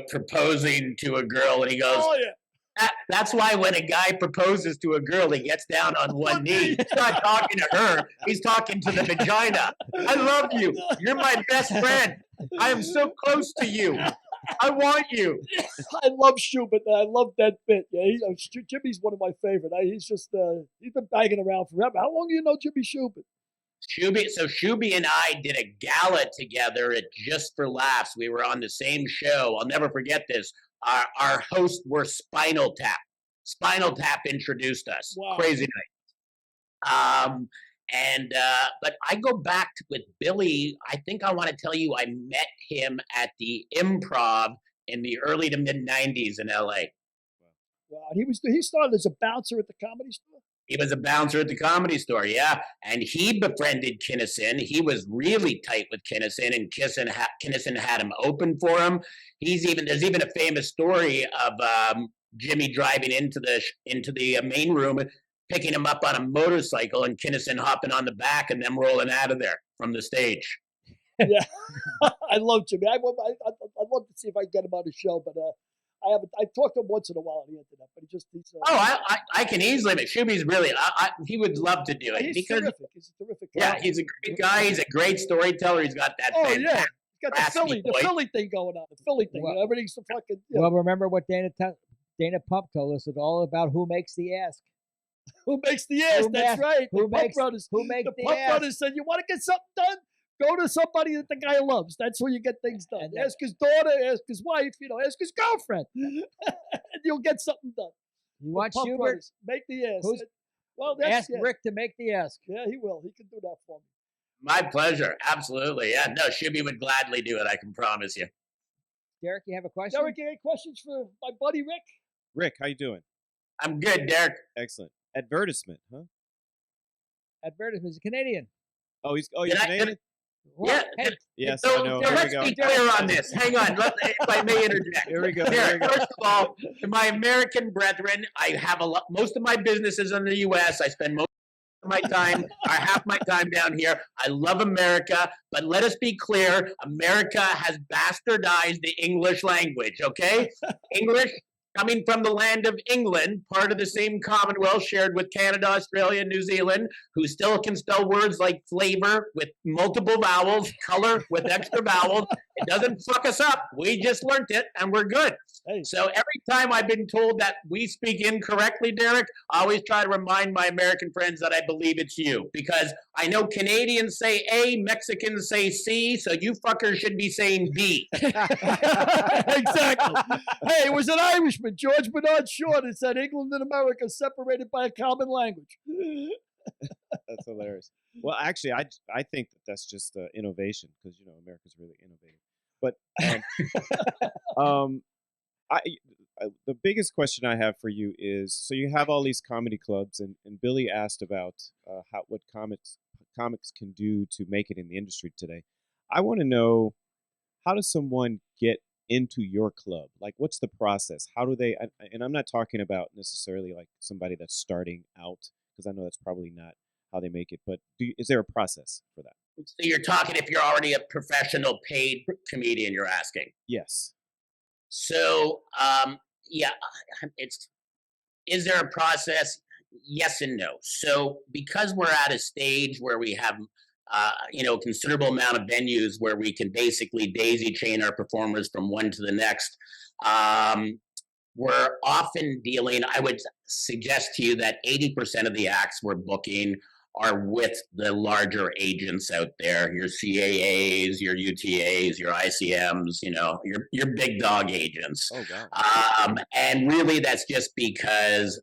Speaker 7: proposing to a girl, and he goes,
Speaker 4: "Oh yeah."
Speaker 7: That's why when a guy proposes to a girl, he gets down on one knee. He's not talking to her. He's talking to the vagina. I love you. You're my best friend. I am so close to you. I want you.
Speaker 4: I love Schubert. I love that bit. Yeah, Jimmy's one of my favorite. He's been banging around forever. How long do you know Jimmy Schubert?
Speaker 7: Shuby and I did a gala together at Just for Laughs. We were on the same show. I'll never forget this. Our hosts were Spinal Tap. Spinal Tap introduced us.
Speaker 4: Wow.
Speaker 7: Crazy night. But I go back with Billy. I think I want to tell you I met him at the Improv in the early to mid 90s in LA.
Speaker 4: Wow. He started as a bouncer at the Comedy Store.
Speaker 7: He was a bouncer at the Comedy Store, yeah. And he befriended Kinison. He was really tight with Kinison, and Kinison had him open for him. There's even a famous story of Jimmy driving into the main room, picking him up on a motorcycle, and Kinison hopping on the back and them rolling out of there from the stage.
Speaker 4: Yeah, I love Jimmy. I'd love to see if I can get him on the show, but I haven't. I talked to him once in a while on the internet, but he's.
Speaker 7: I can easily. But Shuby's really. he would love to do it.
Speaker 4: He's terrific. He's a terrific guy.
Speaker 7: Yeah, he's a great guy. He's a great storyteller. He's got that.
Speaker 4: Oh yeah, he's got
Speaker 7: raspy
Speaker 4: the Philly thing going on. The Philly thing.
Speaker 3: Well,
Speaker 4: everything's the fucking.
Speaker 3: Well, remember what Dana Pump told us? It's all about who makes the ask.
Speaker 4: Who makes the ass? That's right.
Speaker 3: Who
Speaker 4: the
Speaker 3: makes
Speaker 4: Pump Brothers?
Speaker 3: Who makes
Speaker 4: the
Speaker 3: the
Speaker 4: Pump
Speaker 3: ask?
Speaker 4: Brothers said, "You want to get something done? Go to somebody that the guy loves. That's where you get things done.
Speaker 3: And
Speaker 4: ask his daughter, ask his wife, ask his girlfriend, and you'll get something done."
Speaker 3: You want
Speaker 4: Pump
Speaker 3: Schubert?
Speaker 4: Brothers, make the ass.
Speaker 3: Ask Rick to make the ask.
Speaker 4: Yeah, he will. He can do that for me.
Speaker 7: My pleasure. Absolutely. Yeah. No, Shuby would gladly do it. I can promise you.
Speaker 3: Derek, you have a question?
Speaker 4: Derek, you have any questions for my buddy Rick?
Speaker 5: Rick, how you doing?
Speaker 7: I'm good, Derek.
Speaker 5: Excellent. Advertisement, huh?
Speaker 3: Advertisement is a Canadian.
Speaker 5: Oh, you're Canadian?
Speaker 7: Yeah.
Speaker 3: Hey,
Speaker 5: Yes,
Speaker 7: So
Speaker 5: I know.
Speaker 7: let's be clear on this. Hang on. If I may interject.
Speaker 5: Here we go.
Speaker 7: Derek, first of all, to my American brethren, I have most of my businesses in the U.S. I spend most of my time, or half my time down here. I love America, but let us be clear. America has bastardized the English language, okay? English, coming from the land of England, part of the same Commonwealth shared with Canada, Australia, New Zealand, who still can spell words like flavor with multiple vowels, color with extra vowels. It doesn't fuck us up. We just learned it, and we're good.
Speaker 4: Hey.
Speaker 7: So every time I've been told that we speak incorrectly, Derek, I always try to remind my American friends that I believe it's you. Because I know Canadians say A, Mexicans say C, so you fuckers should be saying B.
Speaker 4: Exactly. Hey, it was an Irishman, George Bernard Shaw, that said England and America separated by a common language.
Speaker 5: That's hilarious. Well, actually, I think that's just innovation because America's really innovative. But the biggest question I have for you is: so you have all these comedy clubs, and Billy asked about what comics can do to make it in the industry today. I want to know, how does someone get into your club? Like, what's the process? How do they? And I'm not talking about necessarily like somebody that's starting out, because I know that's probably not how they make it. But is there a process for that?
Speaker 7: So you're talking if you're already a professional paid comedian, you're asking.
Speaker 5: Yes.
Speaker 7: So, is there a process? Yes and no. So because we're at a stage where we have, considerable amount of venues where we can basically daisy chain our performers from one to the next, we're often dealing, I would suggest to you that 80% of the acts we're booking are with the larger agents out there, your CAAs, your UTAs, your ICMs, your big dog agents.
Speaker 5: Oh, God.
Speaker 7: And really that's just because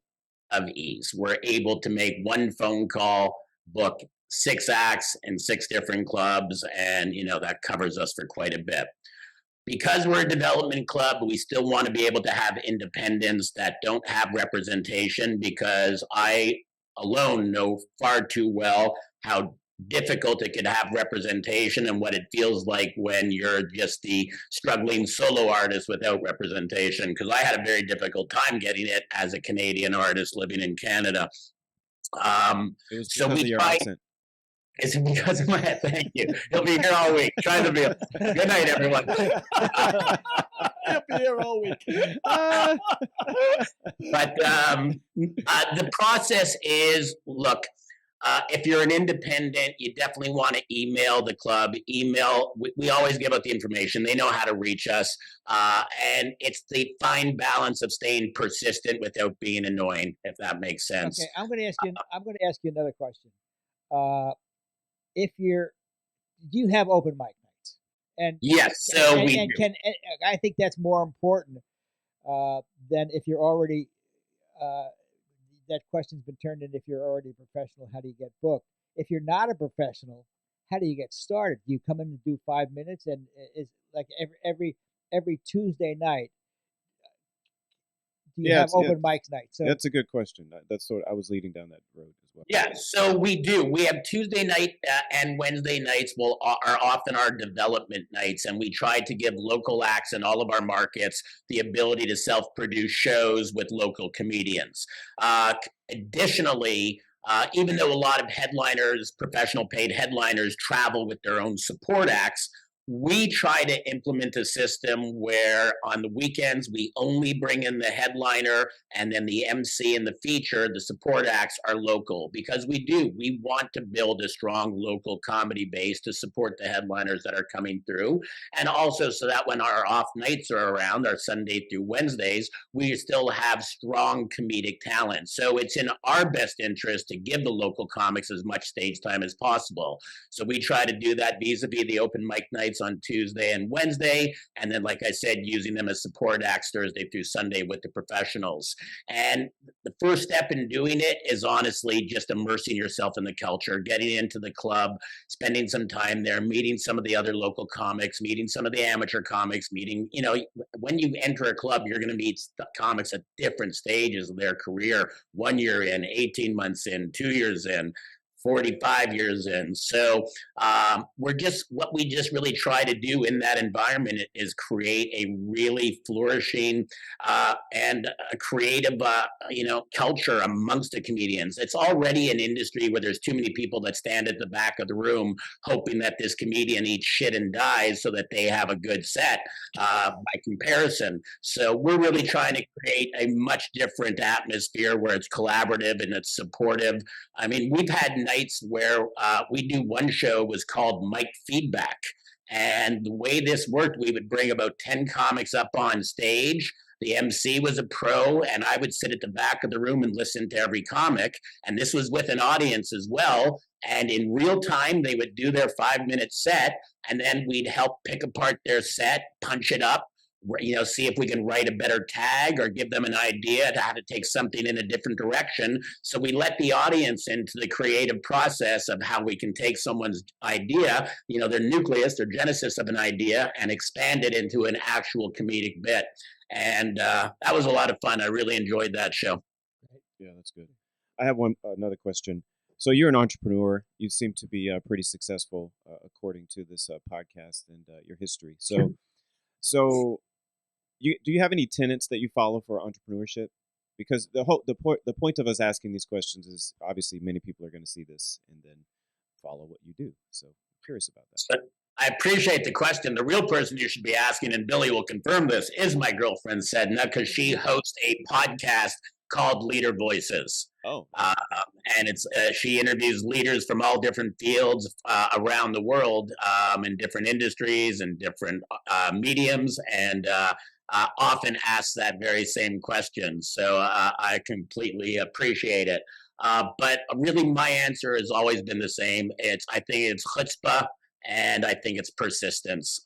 Speaker 7: of ease. We're able to make one phone call, book 6 acts in 6 different clubs, and that covers us for quite a bit. because we're a development club, we still want to be able to have independents that don't have representation, because I alone know far too well how difficult it can have representation and what it feels like when you're just the struggling solo artist without representation. Because I had a very difficult time getting it as a Canadian artist living in Canada.
Speaker 5: It was
Speaker 7: So
Speaker 5: because of
Speaker 7: we
Speaker 5: your
Speaker 7: try.
Speaker 5: accent.
Speaker 7: It's because of my. Thank you. He'll be here all week. Trying to be. Good night, everyone.
Speaker 4: He'll be here all week.
Speaker 7: But the process is, look, if you're an independent, you definitely want to email the club. We always give out the information. They know how to reach us. And it's the fine balance of staying persistent without being annoying, if that makes sense.
Speaker 3: Okay, I'm going to ask you another question. Do you have open mic nights? And
Speaker 7: yes, so we do.
Speaker 3: I think that's more important than if you're already. That question's been turned in. If you're already a professional, how do you get booked? If you're not a professional, how do you get started? Do you come in and do 5 minutes? And is like every Tuesday night? Do you have open mic nights? So
Speaker 5: that's a good question. That's I was leading down that road as well.
Speaker 7: Yeah, so we do. We have Tuesday night and Wednesday nights are often our development nights, and we try to give local acts in all of our markets the ability to self-produce shows with local comedians. Additionally, even though a lot of headliners, professional paid headliners, travel with their own support acts, we try to implement a system where on the weekends we only bring in the headliner, and then the MC and the feature, the support acts, are local, because we want to build a strong local comedy base to support the headliners that are coming through, and also so that when our off nights are around, our Sunday through Wednesdays, we still have strong comedic talent. So it's in our best interest to give the local comics as much stage time as possible. So we try to do that vis-a-vis the open mic nights on Tuesday and Wednesday, and then, like I said, using them as support acts Thursday through Sunday with the professionals. And the first step in doing it is honestly just immersing yourself in the culture, getting into the club, spending some time there, meeting some of the other local comics, meeting some of the amateur comics, when you enter a club, you're going to meet comics at different stages of their career, 1 year in, 18 months in, 2 years in, 45 years in. So what we just really try to do in that environment is create a really flourishing and a creative, culture amongst the comedians. It's already an industry where there's too many people that stand at the back of the room hoping that this comedian eats shit and dies so that they have a good set by comparison. So we're really trying to create a much different atmosphere where it's collaborative and it's supportive. I mean, we've had nights where we do one show was called Mic Feedback. And the way this worked, we would bring about 10 comics up on stage. The MC was a pro, and I would sit at the back of the room and listen to every comic. And this was with an audience as well. And in real time, they would do their 5-minute set, and then we'd help pick apart their set, punch it up, see if we can write a better tag or give them an idea to how to take something in a different direction. So we let the audience into the creative process of how we can take someone's idea, their nucleus, their genesis of an idea, and expand it into an actual comedic bit. And that was a lot of fun. I really enjoyed that show.
Speaker 5: Yeah, that's good. I have another question. So you're an entrepreneur. You seem to be pretty successful according to this podcast and your history. So do you have any tenets that you follow for entrepreneurship? Because the point of us asking these questions is obviously many people are going to see this and then follow what you do. So I'm curious about that.
Speaker 7: So I appreciate the question. The real person you should be asking, and Billy will confirm this, is my girlfriend Sedna, because she hosts a podcast called Leader Voices.
Speaker 5: Oh.
Speaker 7: And it's she interviews leaders from all different fields around the world in different industries and different mediums, and often asks that very same question. So I completely appreciate it. But really, my answer has always been the same. I think it's chutzpah, and I think it's persistence.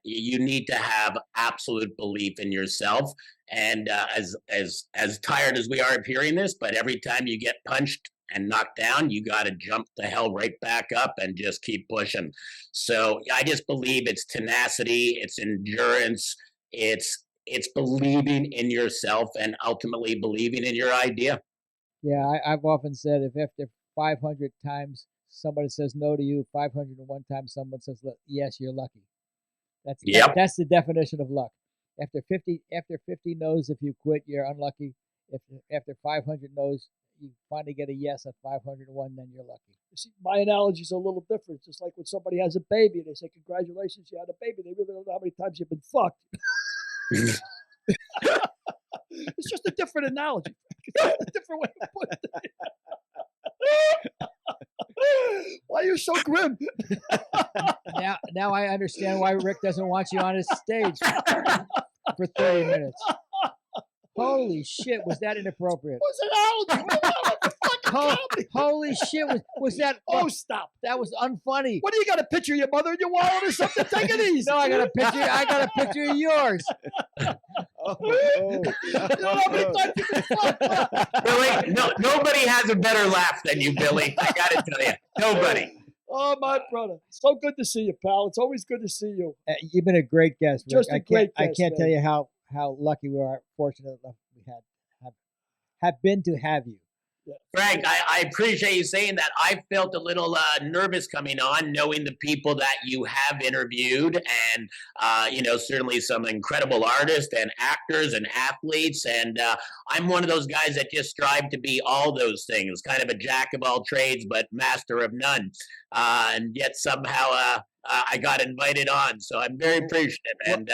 Speaker 7: You need to have absolute belief in yourself. And as tired as we are of hearing this, but every time you get punched and knocked down, you got to jump the hell right back up and just keep pushing. So I just believe it's tenacity, it's endurance, it's believing in yourself and ultimately believing in your idea.
Speaker 3: Yeah, I've often said if after 500 times somebody says no to you, 501 times someone says yes, you're lucky. That's the definition of luck. After 50 no's, if you quit, you're unlucky. If after 500 no's, you finally get a yes at 501, then you're lucky.
Speaker 4: You see, my analogy is a little different. Just like when somebody has a baby, they say, "Congratulations, you had a baby." They really don't know how many times you've been fucked. It's just a different analogy. It's a different way to put it. Why are you so grim?
Speaker 3: Now I understand why Rick doesn't want you on his stage for 30 minutes. Holy shit, was that inappropriate?
Speaker 4: What's an analogy? What the fucking comedy?
Speaker 3: Holy shit, was that?
Speaker 4: Oh, stop!
Speaker 3: That was unfunny.
Speaker 4: What do you got a picture of your mother in your wallet or something? Take it easy.
Speaker 3: No, I got a picture of yours.
Speaker 4: You don't know how many times you've been fucked.
Speaker 7: Billy, nobody has a better laugh than you, Billy. I got to tell you, nobody.
Speaker 4: Oh, my brother. So good to see you, pal. It's always good to see you.
Speaker 3: You've been a great guest, Rick.
Speaker 4: Just a great guest,
Speaker 3: I can't tell
Speaker 4: man.
Speaker 3: you how lucky we are, fortunate enough we have been to have you.
Speaker 7: Frank, I appreciate you saying that. I felt a little nervous coming on, knowing the people that you have interviewed, and certainly some incredible artists and actors and athletes. And I'm one of those guys that just strive to be all those things, kind of a jack of all trades, but master of none. And yet somehow I got invited on, so I'm very appreciative. And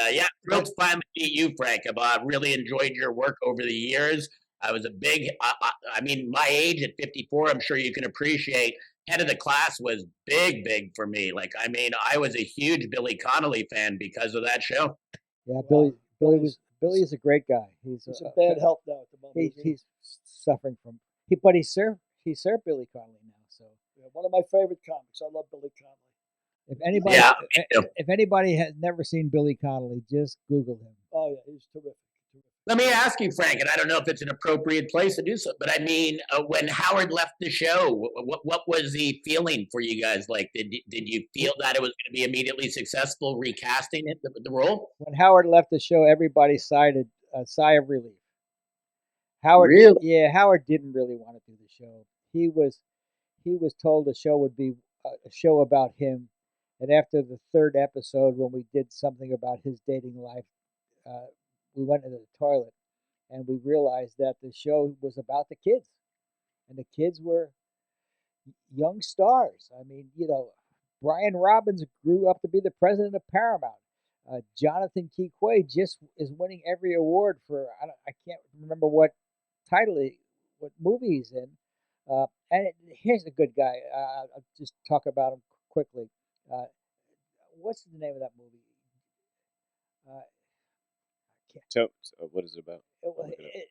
Speaker 7: thrilled to finally meet you, Frank. I've really enjoyed your work over the years. I was a big, my age at 54, I'm sure you can appreciate, head of the class was big for me. I was a huge Billy Connolly fan because of that show.
Speaker 3: Yeah, Billy is a great guy. He's
Speaker 4: in bad health now at the moment.
Speaker 3: He's suffering from, but he served Billy Connolly now. So
Speaker 4: one of my favorite comics. I love Billy Connolly.
Speaker 3: If anybody has never seen Billy Connolly, just Google him.
Speaker 4: Oh yeah, he's terrific.
Speaker 7: Let me ask you, Frank, and I don't know if it's an appropriate place to do so, but when Howard left the show, what was the feeling for you guys? Like, did you feel that it was going to be immediately successful recasting it, the role?
Speaker 3: When Howard left the show, everybody sighed a sigh of relief. Howard didn't really want to do the show. He was told the show would be a show about him, and after the third episode, when we did something about his dating life, we went into the toilet and we realized that the show was about the kids, and the kids were young stars. I mean, Brian Robbins grew up to be the president of Paramount. Jonathan Kikwe just is winning every award for, I can't remember what what movie he's in. Here's a good guy. I'll just talk about him quickly. What's the name of that movie?
Speaker 5: So what is it about?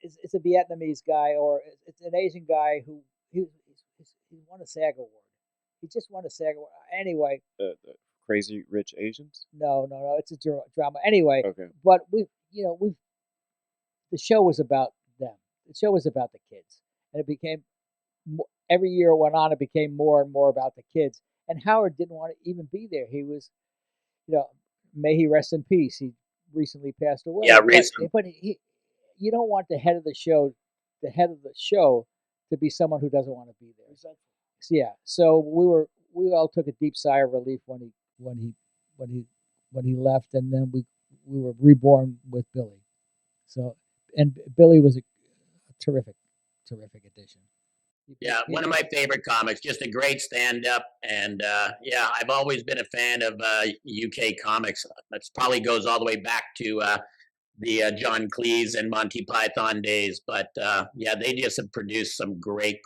Speaker 3: It's a Vietnamese guy, or it's an Asian guy who he won a SAG award. He just won a SAG award. Anyway.
Speaker 5: Crazy Rich Asians?
Speaker 3: No. It's a drama. Anyway.
Speaker 5: Okay.
Speaker 3: But the show was about them. The show was about the kids, and it became, every year it went on, it became more and more about the kids. And Howard didn't want to even be there. He was, may he rest in peace. He recently passed away.
Speaker 7: Yeah, recently.
Speaker 3: But you don't want the head of the show to be someone who doesn't want to be there.
Speaker 4: Exactly.
Speaker 3: Yeah. So we all took a deep sigh of relief when he left, and then we were reborn with Billy. So, and Billy was a terrific addition.
Speaker 7: Yeah, one of my favorite comics, just a great stand-up, and I've always been a fan of UK comics. That probably goes all the way back to the John Cleese and Monty Python days, but they just have produced some great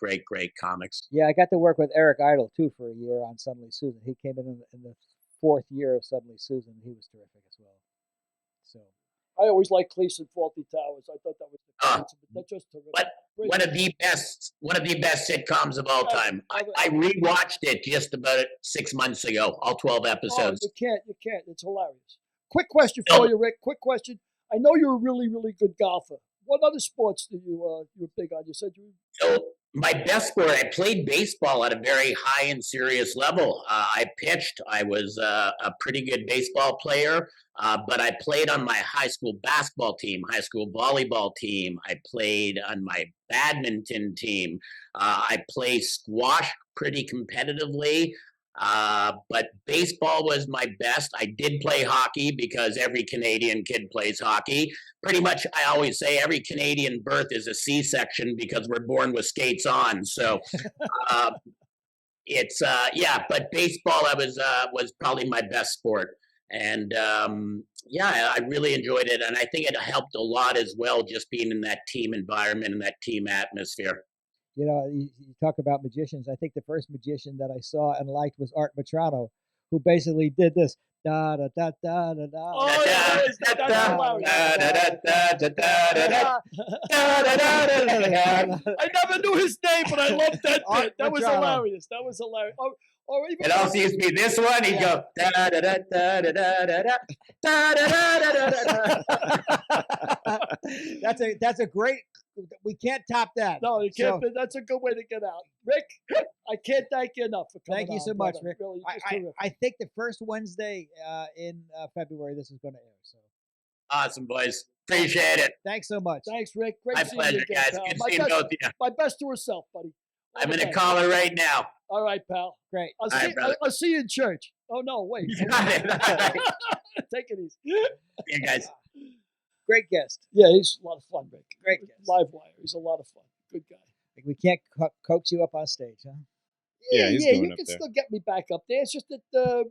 Speaker 7: comics.
Speaker 3: Yeah, I got to work with Eric Idle too for a year on Suddenly Susan. He came in the fourth year of Suddenly Susan. He was terrific as well. So
Speaker 4: I always liked Cleese and Faulty Towers. I thought that was that's just terrific.
Speaker 7: But one of the best sitcoms of all time. I rewatched it just about 6 months ago, all 12 episodes.
Speaker 4: You can't. It's hilarious. Quick question for you, Rick. Quick question. I know you're a really good golfer. What other sports do you were big on? You said you.
Speaker 7: So My best sport, I played baseball at a very high and serious level. I pitched. I was a pretty good baseball player, but I played on my high school basketball team, high school volleyball team. I played on my badminton team. I play squash pretty competitively. But baseball was my best. I did play hockey because every Canadian kid plays hockey. Pretty much, I always say every Canadian birth is a C-section because we're born with skates on. So uh, it's yeah. But baseball, I was probably my best sport, and yeah, I really enjoyed it, and I think it helped a lot as well, just being in that team environment and that team atmosphere.
Speaker 3: You know, you talk about magicians. I think the first magician that I saw and liked was Art Matrano, who basically did this. Da da da da da da.
Speaker 4: Oh, yeah, I never knew his name, but I loved that bit. That was hilarious. That was hilarious. Or even
Speaker 7: It also used to be this one. He'd go da da da da da da da da da da da da.
Speaker 3: That's a great. We can't top that.
Speaker 4: No, you can't.
Speaker 3: So,
Speaker 4: That's a good way to get out. Rick, I can't thank you enough for coming.
Speaker 3: thank you so
Speaker 4: on,
Speaker 3: much,
Speaker 4: brother.
Speaker 3: Rick.
Speaker 4: Really, just
Speaker 3: I
Speaker 4: terrific.
Speaker 3: think the first Wednesday in February this is going to air. So
Speaker 7: Awesome, boys. Appreciate it.
Speaker 3: thanks so much.
Speaker 4: Thanks, Rick. Great
Speaker 7: My
Speaker 4: seeing
Speaker 7: pleasure,
Speaker 4: you again,
Speaker 7: guys.
Speaker 4: pal.
Speaker 7: Good
Speaker 4: My
Speaker 7: seeing
Speaker 4: best,
Speaker 7: both of you.
Speaker 4: my best to herself, buddy. All
Speaker 7: I'm
Speaker 4: the
Speaker 7: going to
Speaker 4: best.
Speaker 7: call her right now.
Speaker 4: All right, pal.
Speaker 3: Great.
Speaker 4: I'll
Speaker 7: All
Speaker 4: see.
Speaker 7: right, brother.
Speaker 4: I'll see you in church. Oh no, wait.
Speaker 7: You got it. All right.
Speaker 4: Take it easy.
Speaker 7: See you guys.
Speaker 3: Great guest.
Speaker 4: Yeah, he's a lot of fun, Rick.
Speaker 3: Great guest.
Speaker 4: Live wire. He's a lot of fun. Good guy.
Speaker 3: We can't coax you up on stage, huh?
Speaker 5: Yeah, he's
Speaker 4: you
Speaker 5: going up
Speaker 4: can
Speaker 5: there.
Speaker 4: still get me back up there. It's just that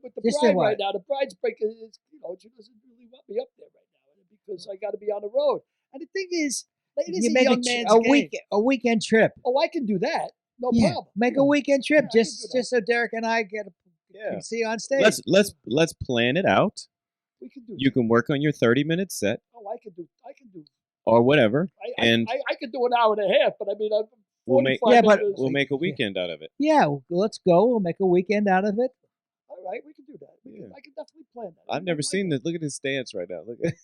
Speaker 4: with the
Speaker 3: Just
Speaker 4: bride
Speaker 3: in what?
Speaker 4: right now, the bride's breaking. She doesn't really want me up there right now because I got to be on the road. And the thing is, it is
Speaker 3: You
Speaker 4: a
Speaker 3: make
Speaker 4: young man's game.
Speaker 3: a weekend trip.
Speaker 4: Oh, I can do that. No
Speaker 3: Yeah,
Speaker 4: problem.
Speaker 3: make
Speaker 4: Yeah.
Speaker 3: a weekend trip
Speaker 4: Yeah, I can do that.
Speaker 3: just so Derek and I
Speaker 5: Yeah.
Speaker 3: can see you on stage.
Speaker 5: Let's plan it out.
Speaker 4: We can do.
Speaker 5: You can work on your 30-minute set
Speaker 4: Oh, I can do.
Speaker 5: or whatever,
Speaker 4: I
Speaker 5: and
Speaker 4: could do an hour and a half, but I mean, I'm
Speaker 5: we'll make
Speaker 4: 45
Speaker 3: Yeah, but-
Speaker 4: minutes.
Speaker 5: we'll make a weekend out of it.
Speaker 3: Yeah, let's go. We'll make a weekend out of it.
Speaker 4: All right, we can do that.
Speaker 5: Yeah.
Speaker 4: I can definitely plan that.
Speaker 5: I've never seen this. Look at his stance right now. Look at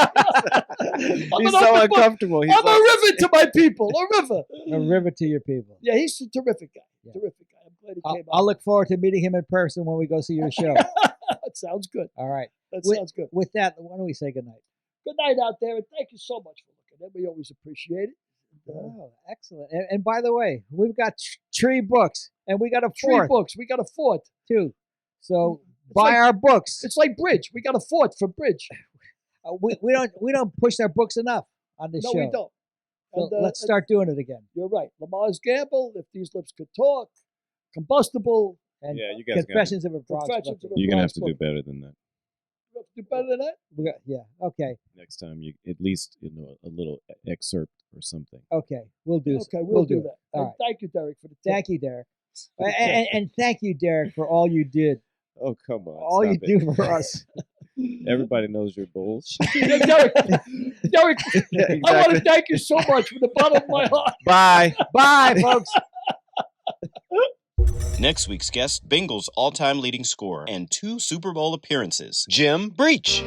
Speaker 4: I'm
Speaker 5: he's
Speaker 4: an
Speaker 5: so
Speaker 4: open book.
Speaker 5: uncomfortable. He's
Speaker 4: I'm a river to my people. A river.
Speaker 3: A river to your people.
Speaker 4: Yeah, he's a terrific guy.
Speaker 3: Yeah.
Speaker 4: Terrific guy. I'm glad he came
Speaker 3: I'll
Speaker 4: out.
Speaker 3: look forward to meeting him in person when we go see your show.
Speaker 4: That sounds good.
Speaker 3: All right.
Speaker 4: That
Speaker 3: With-
Speaker 4: sounds good.
Speaker 3: With that, why don't we say goodnight?
Speaker 4: Good night out there, and thank you so much for looking in. We always appreciate it. And,
Speaker 3: Oh, excellent. And by the way, we've got three books, and we got a
Speaker 4: 3
Speaker 3: fourth,
Speaker 4: books. We got a fourth.
Speaker 3: too. So
Speaker 4: It's
Speaker 3: buy
Speaker 4: like-
Speaker 3: our books.
Speaker 4: It's like bridge. We got a fourth for bridge.
Speaker 3: We don't push our books enough on this
Speaker 4: No,
Speaker 3: show.
Speaker 4: we don't.
Speaker 3: So
Speaker 4: And,
Speaker 3: let's start doing it again.
Speaker 4: You're right. Lamar's Gamble, If These Lips Could Talk, Combustible,
Speaker 3: And
Speaker 5: Yeah, you guys got
Speaker 3: Confessions of a Bronx
Speaker 4: Confessions
Speaker 3: Bookie.
Speaker 4: of a
Speaker 5: You're gonna have to
Speaker 4: Bronx
Speaker 5: do better than that
Speaker 4: You have to do better than that?
Speaker 3: Yeah. Okay.
Speaker 5: next time. You at least a little excerpt or something.
Speaker 3: Okay. We'll do.
Speaker 4: Okay, we'll do that.
Speaker 3: All
Speaker 4: And
Speaker 3: right.
Speaker 4: thank you, Derek, for the tip.
Speaker 3: Thank you, Derek. And thank you, Derek, for all you did.
Speaker 5: Oh come on!
Speaker 3: All you
Speaker 5: stop it.
Speaker 3: do for us.
Speaker 5: Everybody knows you're bullshit.
Speaker 4: Yeah, Derek, I want to
Speaker 5: Exactly.
Speaker 4: thank you so much from the bottom of my heart.
Speaker 5: Bye.
Speaker 3: Bye, folks.
Speaker 2: Next week's guest, Bengals all-time leading scorer and 2 Super Bowl appearances, Jim Breach.